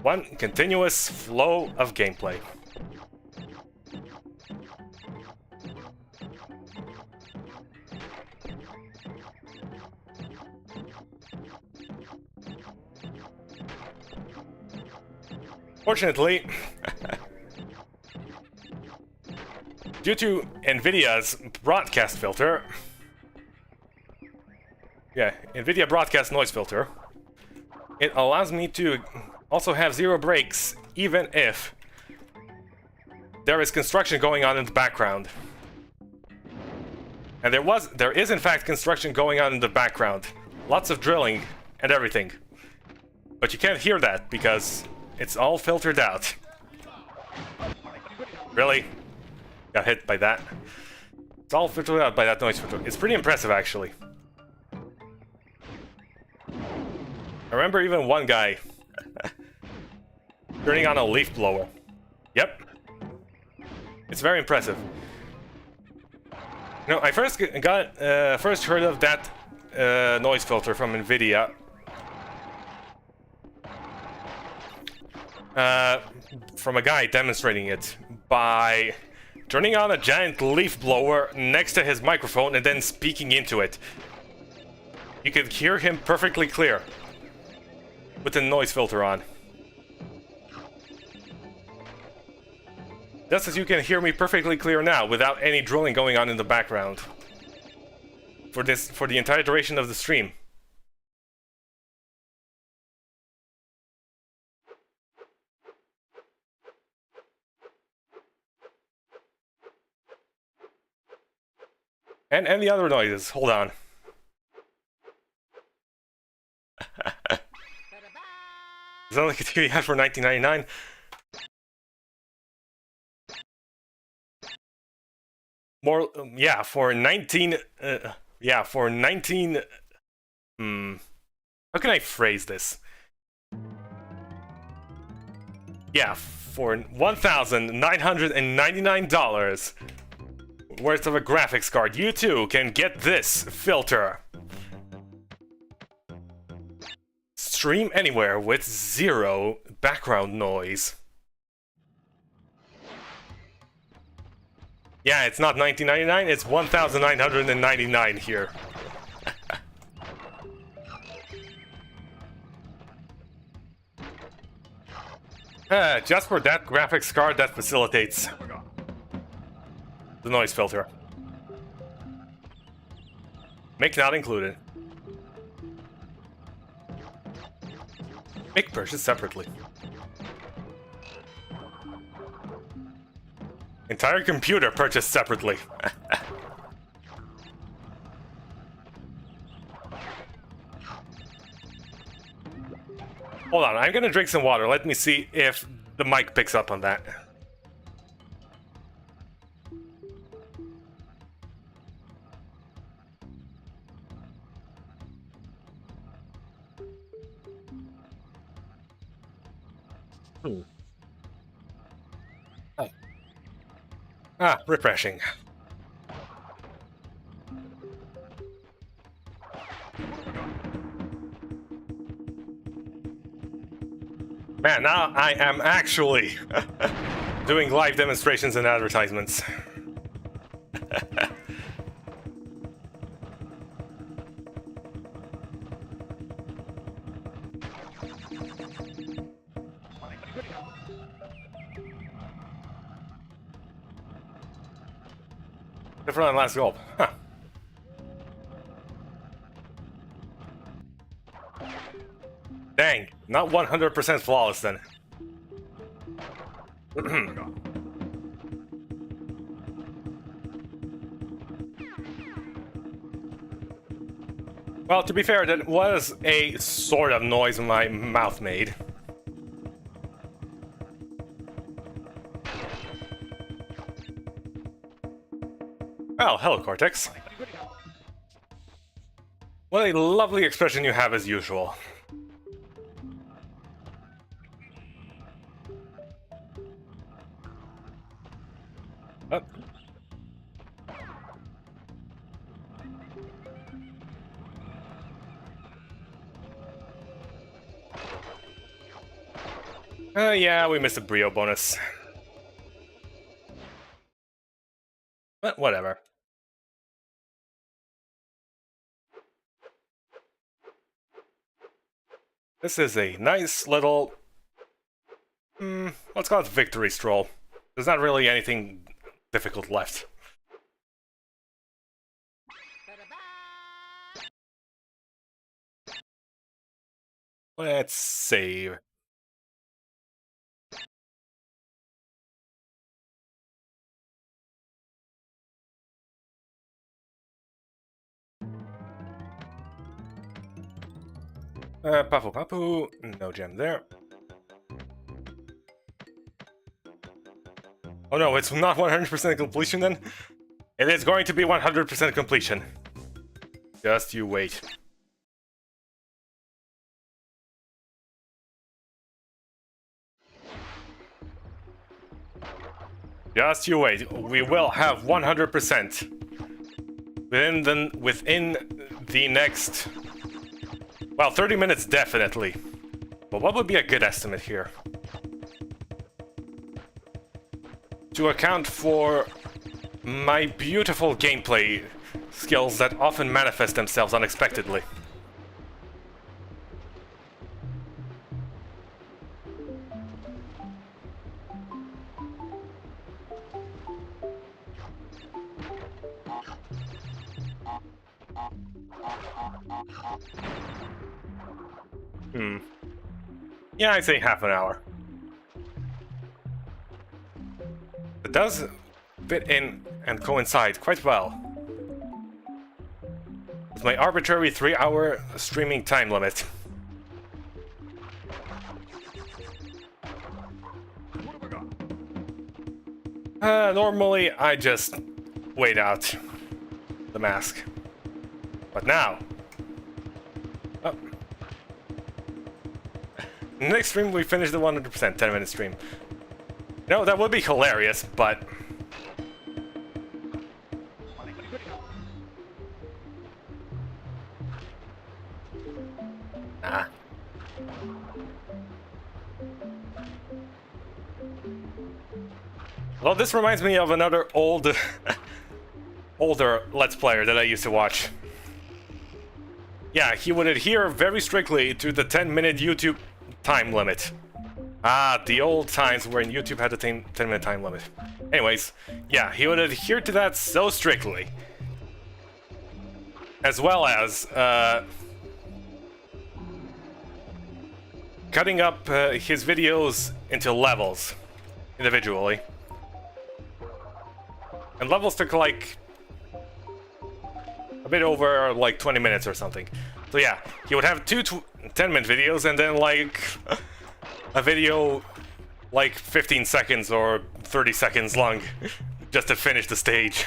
One continuous flow of gameplay. Fortunately, due to NVIDIA's broadcast filter, NVIDIA broadcast noise filter, it allows me to also have zero breaks, even if there is construction going on in the background. And there is in fact construction going on in the background. Lots of drilling and everything. But you can't hear that because it's all filtered out. Really? Got hit by that. It's all filtered out by that noise filter. It's pretty impressive, actually. I remember even one guy turning on a leaf blower. Yep. It's very impressive. You know, I first heard of that noise filter from NVIDIA from a guy demonstrating it by turning on a giant leaf blower next to his microphone and then speaking into it. You could hear him perfectly clear with the noise filter on. Just as you can hear me perfectly clear now without any drilling going on in the background. For the entire duration of the stream. And the other noises. Hold on. Sounds like a TV ad for $19.99. More, yeah, for 19, for 19, how can I phrase this? Yeah, for $1,999 worth of a graphics card, you too can get this filter. Stream anywhere with zero background noise. Yeah, it's not $19.99, it's $1,999 here. Just for that graphics card that facilitates the noise filter. Make not included. Make purchase separately. Entire computer purchased separately. Hold on, I'm gonna drink some water. Let me see if the mic picks up on that. Ah, refreshing. Man, now I am actually doing live demonstrations and advertisements. Different than last gulp. Huh. Dang, not 100% flawless then. Well, to be fair, that was a sort of noise my mouth made. Well, hello, Cortex. What a lovely expression you have as usual. Oh. Yeah, we missed a Brio bonus. But whatever. This is a nice little Let's call it victory stroll. There's not really anything difficult left. Let's save. Papu Papu, no gem there. Oh no, it's not 100% completion then? It is going to be 100% completion. Just you wait. Just you wait. We will have 100% within the next, well, 30 minutes definitely. But what would be a good estimate here? To account for my beautiful gameplay skills that often manifest themselves unexpectedly. Yeah, I'd say half an hour. It does fit in and coincide quite well with my arbitrary 3-hour streaming time limit. What have I got? Normally I just wait out the mask. But now... Oh. Next stream we finish the 100% 10-minute stream. No, that would be hilarious, but... Nah. Well, this reminds me of another older Let's Player that I used to watch. Yeah, he would adhere very strictly to the 10-minute YouTube time limit. Ah, the old times when YouTube had a 10-minute time limit. Anyways, yeah, he would adhere to that so strictly. As well as, cutting up his videos into levels, individually. And levels took like a bit over like 20 minutes or something. So yeah, he would have two 10-minute videos and then like a video like 15 seconds or 30 seconds long just to finish the stage.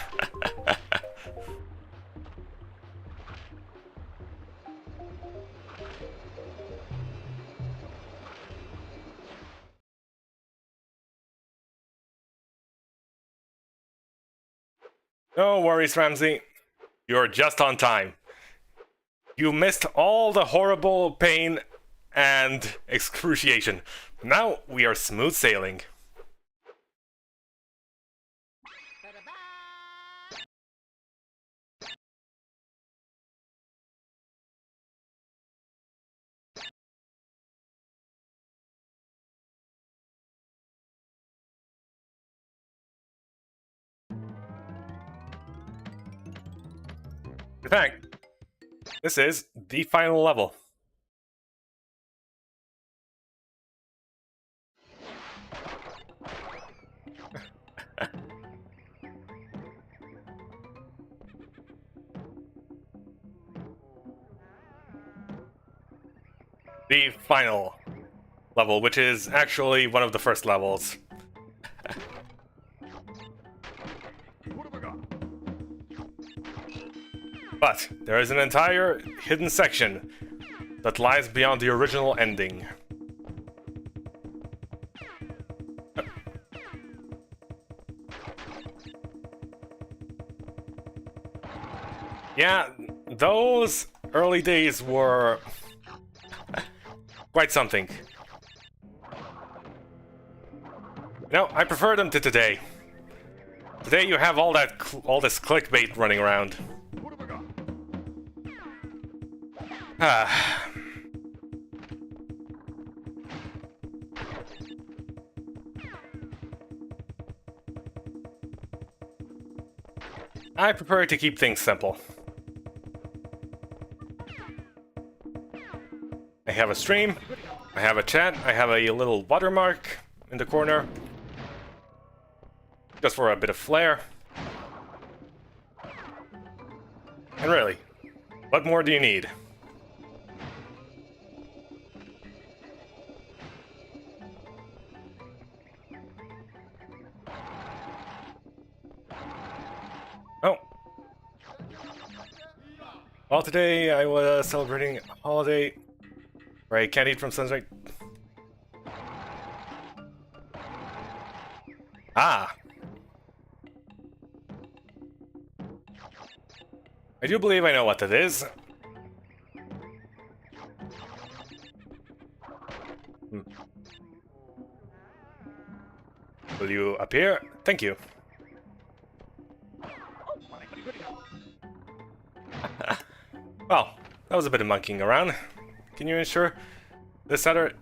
No worries, Ramsey. You're just on time. You missed all the horrible pain and excruciation. Now we are smooth sailing. In fact, this is the final level. The final level, which is actually one of the first levels. What have I got? But there is an entire hidden section that lies beyond the original ending. Yeah, those early days were quite something. No, I prefer them to today. Today you have all this clickbait running around. What have I got? I prefer to keep things simple. I have a stream, I have a chat, I have a little watermark in the corner. Just for a bit of flair. And really, what more do you need? Oh. Well, today I was celebrating a holiday where I can't eat from sunset. Ah. I do believe I know what that is. Will you appear? Thank you. Well, that was a bit of monkeying around. Can you ensure this Saturday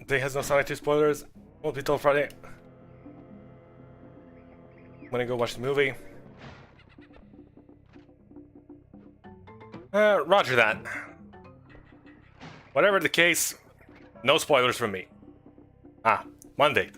has no Sonic 2 spoilers? Won't be till Friday. I'm gonna go watch the movie. Roger that. Whatever the case, no spoilers from me. Ah, Monday.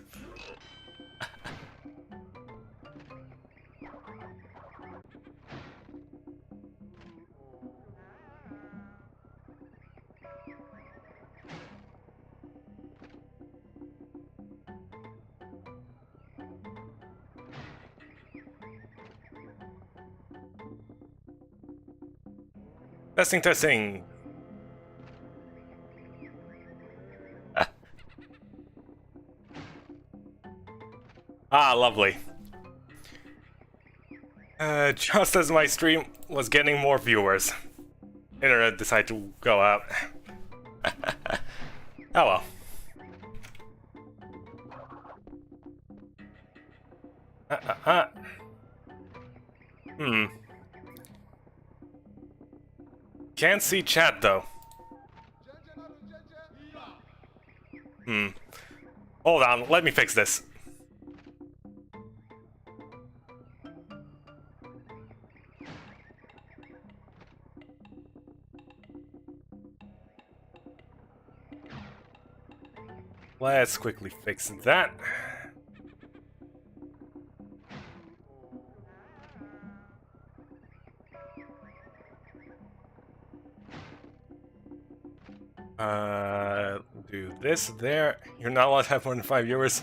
Testing, testing. Ah, lovely. Just as my stream was getting more viewers, internet decided to go out. Oh well. Hmm. Can't see chat though. Hmm. Hold on, let me fix this. Let's quickly fix that. Do this there. You're not allowed to have more than 5 viewers.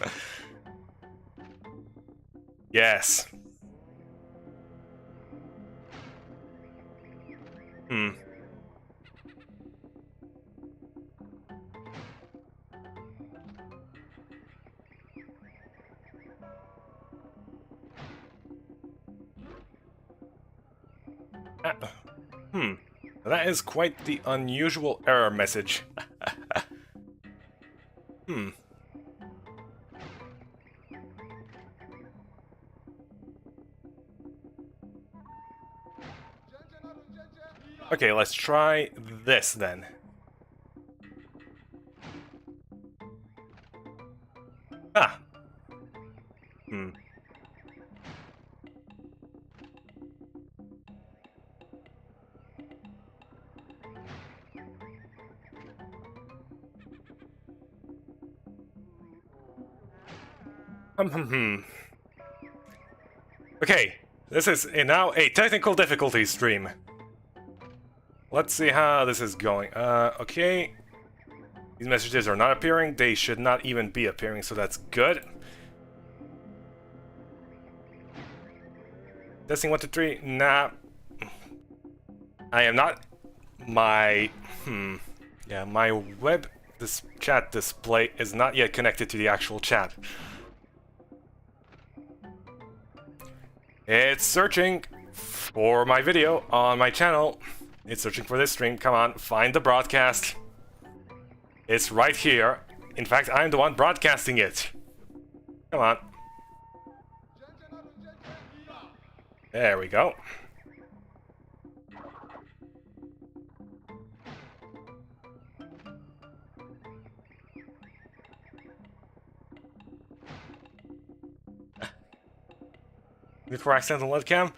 Yes. Hmm. Hmm. That is quite the unusual error message. Hmm. Okay, let's try this then. Ah. Hmm. Okay, this is now a technical difficulty stream. Let's see how this is going. Okay. These messages are not appearing. They should not even be appearing, so that's good. Testing 1, 2, 3. Nah. I am not. My yeah, my web this chat display is not yet connected to the actual chat. It's searching for my video on my channel. It's searching for this stream. Come on, find the broadcast. It's right here. In fact, I'm the one broadcasting it. Come on. There we go. Before accidental webcam.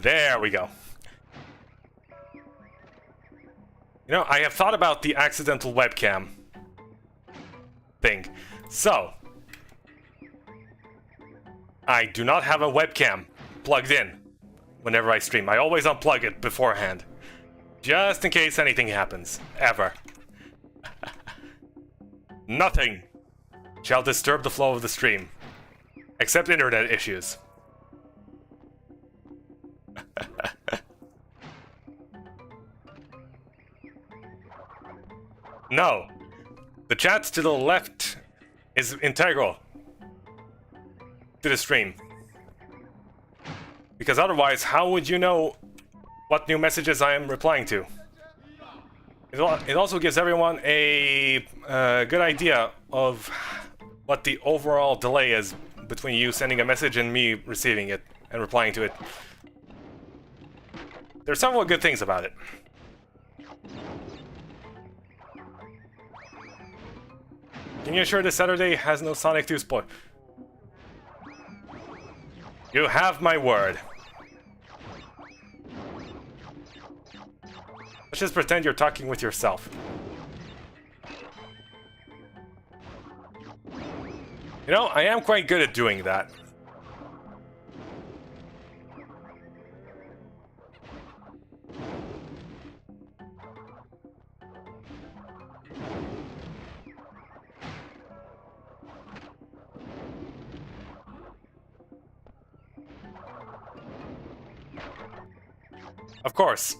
There we go. You know, I have thought about the accidental webcam thing. So, I do not have a webcam plugged in whenever I stream. I always unplug it beforehand. Just in case anything happens. Ever. Nothing shall disturb the flow of the stream. Except internet issues. No. The chat to the left is integral to the stream. Because otherwise, how would you know what new messages I am replying to? It also gives everyone a good idea of what the overall delay is between you sending a message and me receiving it and replying to it. There are several good things about it. Can you assure this Saturday has no Sonic 2 spoil? You have my word. Let's just pretend you're talking with yourself. You know, I am quite good at doing that. Of course.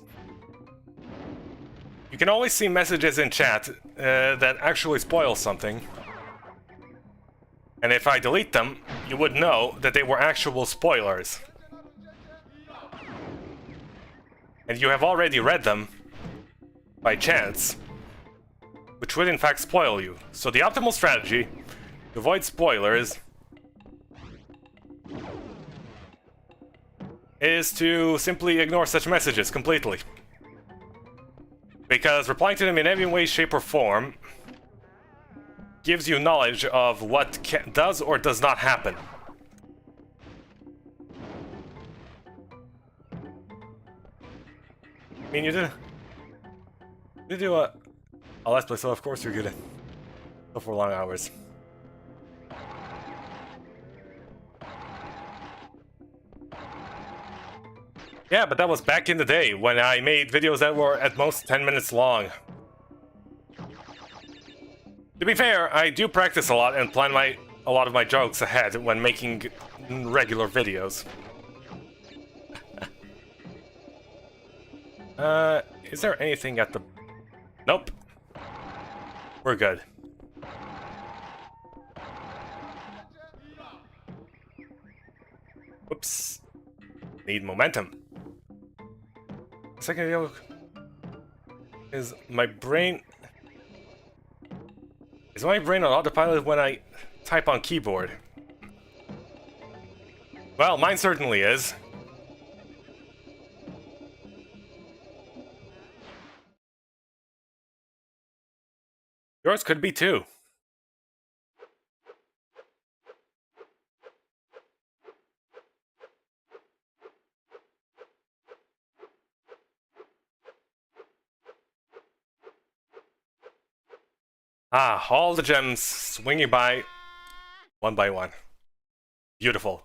You can always see messages in chat that actually spoil something. And if I delete them, you would know that they were actual spoilers. And you have already read them by chance, which would in fact spoil you. So the optimal strategy to avoid spoilers is to simply ignore such messages completely. Because replying to them in any way, shape, or form gives you knowledge of what does or does not happen. I mean, you did do a Let's Play, so of course you're gonna go for long hours. Yeah, but that was back in the day when I made videos that were at most 10 minutes long. To be fair, I do practice a lot and plan a lot of my jokes ahead when making regular videos. Is there anything at the... Nope. We're good. Whoops. Need momentum. Second video is my brain... Is my brain on autopilot when I type on keyboard? Well, mine certainly is. Yours could be too. Ah, all the gems swinging by one. Beautiful.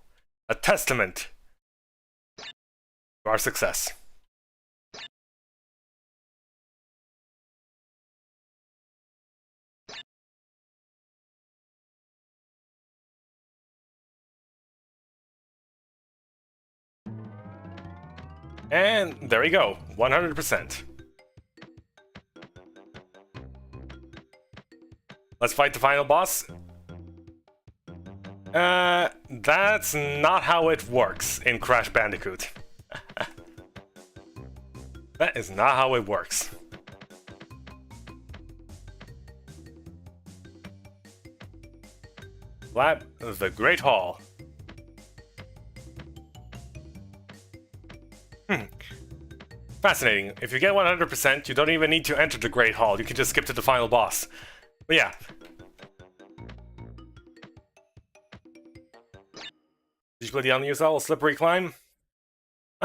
A testament to our success. And there we go, 100%. Let's fight the final boss. That's not how it works in Crash Bandicoot. That is not how it works. Lab of the Great Hall. Fascinating. If you get 100%, you don't even need to enter the Great Hall. You can just skip to the final boss. But yeah. Did you play the unusual slippery climb?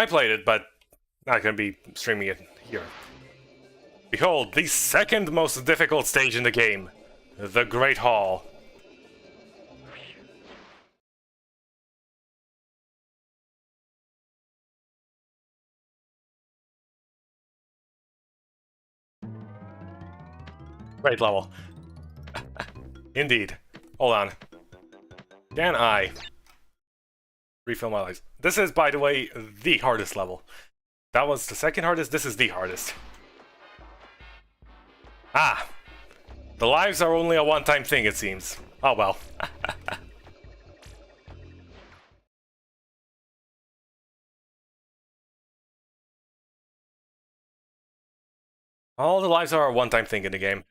I played it, but not gonna be streaming it here. Behold, the second most difficult stage in the game, the Great Hall. Great level. Indeed. Hold on. Can I refill my lives? This is, by the way, the hardest level. That was the second hardest, this is the hardest. Ah! The lives are only a one-time thing, it seems. Oh well. All the lives are a one-time thing in the game.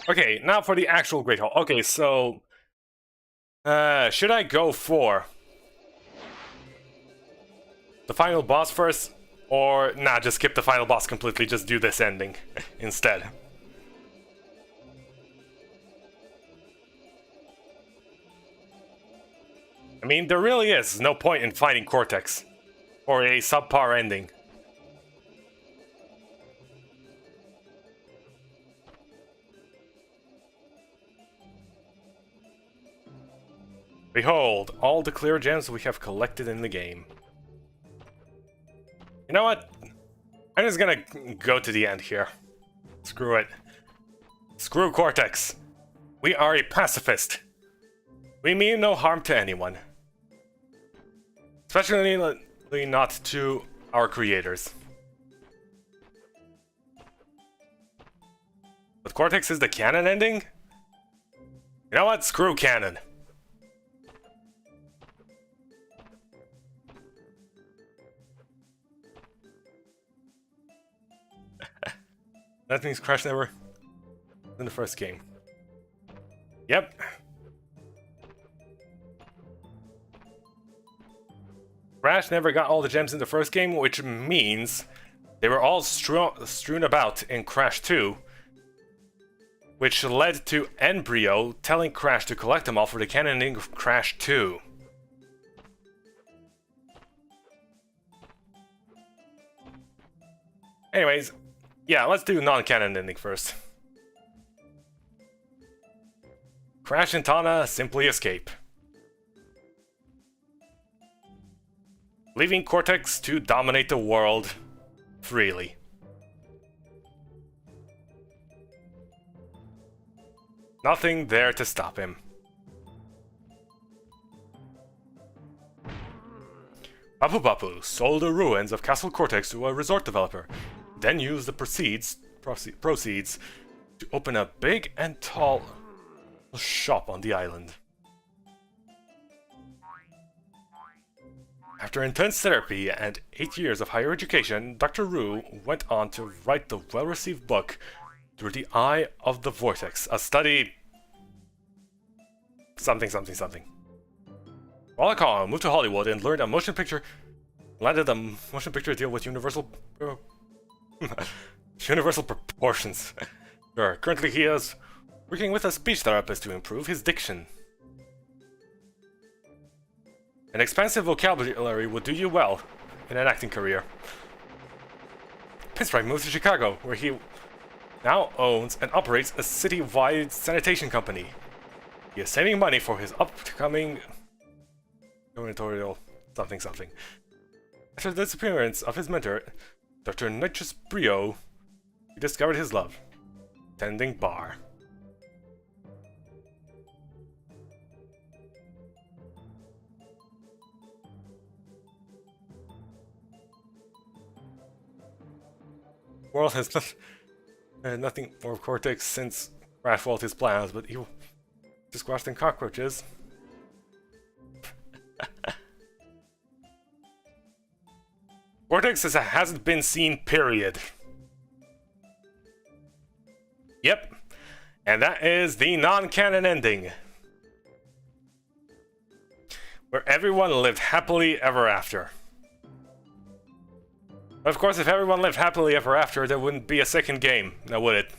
Okay, now for the actual Great Hall. Okay, so... should I go for the final boss first? Or, nah, just skip the final boss completely, just do this ending instead. I mean, there really is no point in fighting Cortex for a subpar ending. Behold, all the clear gems we have collected in the game. You know what? I'm just gonna go to the end here. Screw it. Screw Cortex. We are a pacifist. We mean no harm to anyone. Especially not to our creators. But Cortex is the canon ending? You know what? Screw canon. That means Crash never in the first game. Yep. Crash never got all the gems in the first game, which means they were all strewn about in Crash 2, which led to Embryo telling Crash to collect them all for the canon ending of Crash 2. Anyways, yeah, let's do non-canon ending first. Crash and Tana simply escape, leaving Cortex to dominate the world freely. Nothing there to stop him. Papu Papu sold the ruins of Castle Cortex to a resort developer, then used the proceeds to open a big and tall shop on the island. After intense therapy and 8 years of higher education, Dr. Rue went on to write the well-received book Through the Eye of the Vortex, a study... something. Wallacon moved to Hollywood and landed a motion picture deal with Universal proportions. Sure, currently he is working with a speech therapist to improve his diction. An expansive vocabulary would do you well in an acting career. Pinstripe moved to Chicago, where he now owns and operates a city-wide sanitation company. He is saving money for his upcoming gubernatorial something. After the disappearance of his mentor, Dr. Nitrous Brio, he discovered his love, tending bar. World has nothing more of Cortex since Crash foiled his plans, but he just squashed in cockroaches. Cortex hasn't been seen, period. Yep. And that is the non-canon ending, where everyone lived happily ever after. Of course, if everyone lived happily ever after, there wouldn't be a second game, now would it?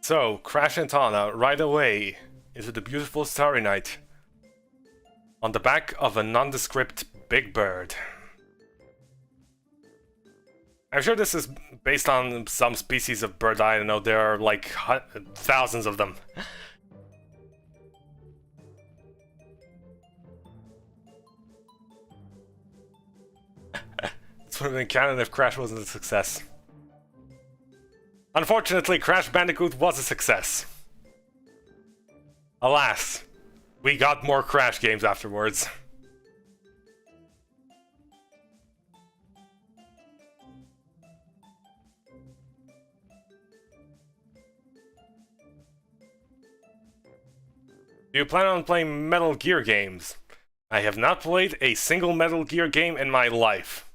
So, Crash and Tana right away into the beautiful starry night on the back of a nondescript big bird. I'm sure this is based on some species of bird. I don't know, there are like thousands of them. This would have been canon if Crash wasn't a success. Unfortunately, Crash Bandicoot was a success. Alas, we got more Crash games afterwards. Do you plan on playing Metal Gear games? I have not played a single Metal Gear game in my life.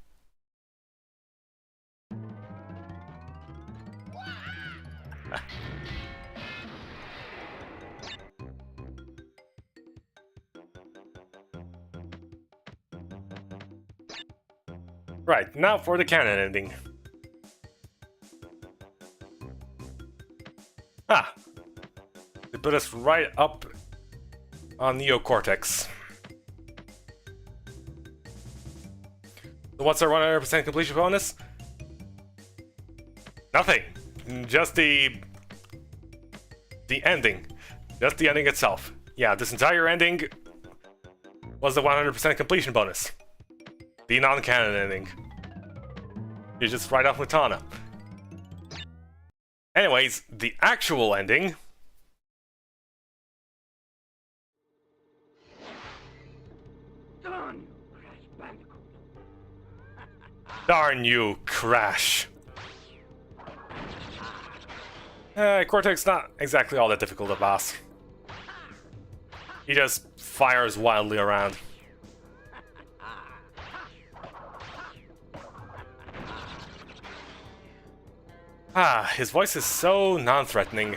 Right, now for the canon ending. Ah! They put us right up on Neocortex. So what's our 100% completion bonus? Nothing. Just the ending. Just the ending itself. Yeah, this entire ending was the 100% completion bonus. The non-canon ending. You just ride off with Tana. Anyways, the actual ending... Done, Crash Bandicoot. Darn you, Crash. Cortex not exactly all that difficult to boss. He just fires wildly around. Ah, his voice is so non-threatening.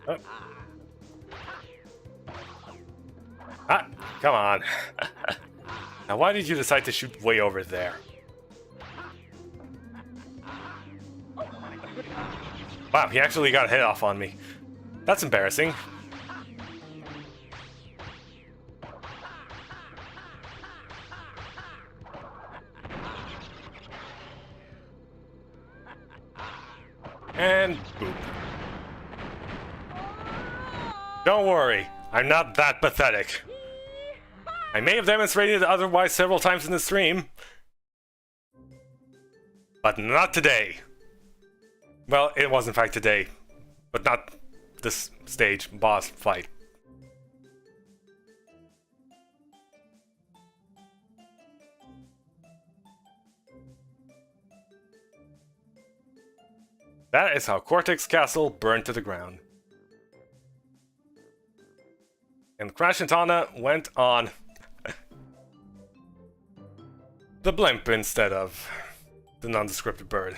Oh. Ah, come on. Now why did you decide to shoot way over there? Wow, he actually got a hit off on me. That's embarrassing. And boop. Don't worry, I'm not that pathetic. I may have demonstrated otherwise several times in the stream, but not today. Well, it was in fact today, but not this stage boss fight. That is how Cortex Castle burned to the ground. And Crash and Tana went on the blimp instead of the nondescript bird.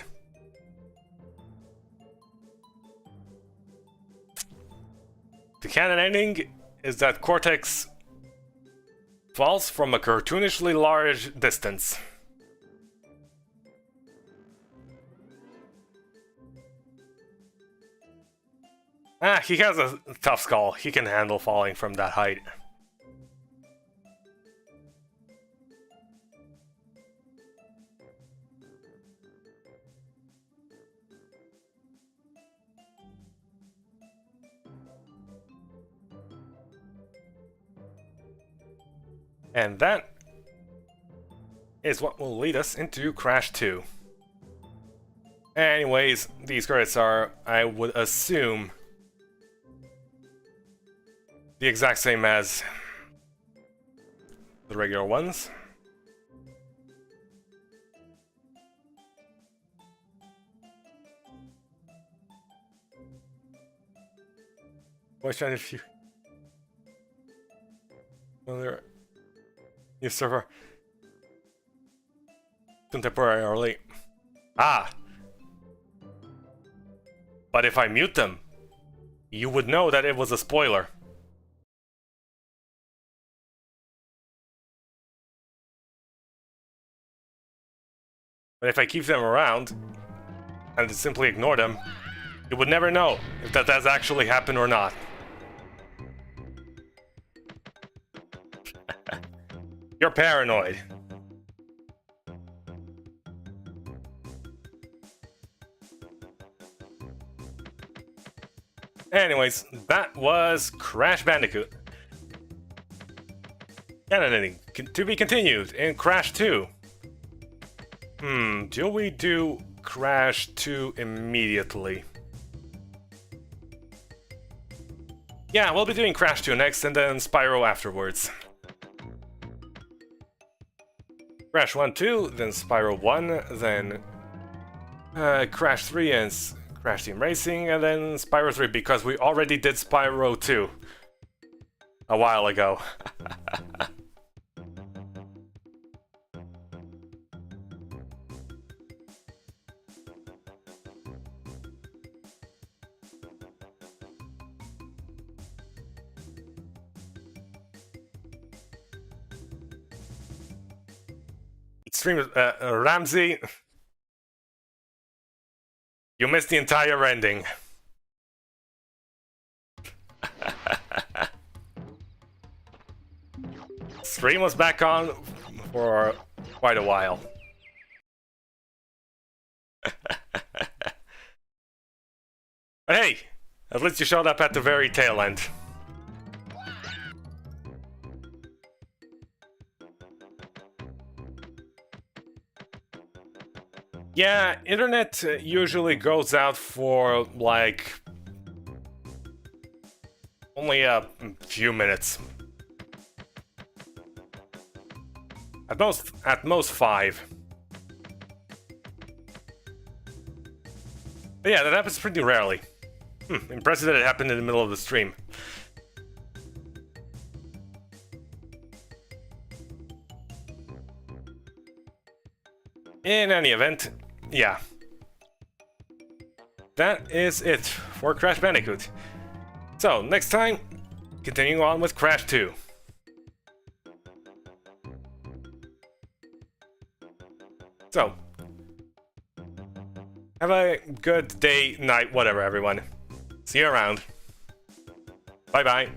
The canon ending is that Cortex falls from a cartoonishly large distance. Ah, he has a tough skull. He can handle falling from that height. And that is what will lead us into Crash 2. Anyways, these credits are, I would assume, the exact same as the regular ones. Voice trying to new server temporarily. Ah, but if I mute them, you would know that it was a spoiler. But if I keep them around and simply ignore them, you would never know if that has actually happened or not. You're paranoid. Anyways, that was Crash Bandicoot. Canon to be continued in Crash 2. Do we do Crash 2 immediately? Yeah, we'll be doing Crash 2 next and then Spyro afterwards. Crash 1, 2, then Spyro 1, then Crash 3 and Crash Team Racing, and then Spyro 3, because we already did Spyro 2 a while ago. Stream Ramsey, you missed the entire ending. Stream was back on for quite a while. But hey, at least you showed up at the very tail end. Yeah, internet usually goes out for like only a few minutes. At most 5. But yeah, that happens pretty rarely. Impressive that it happened in the middle of the stream. In any event, yeah. That is it for Crash Bandicoot. So, next time, continuing on with Crash 2. So, have a good day, night, whatever, everyone. See you around. Bye-bye.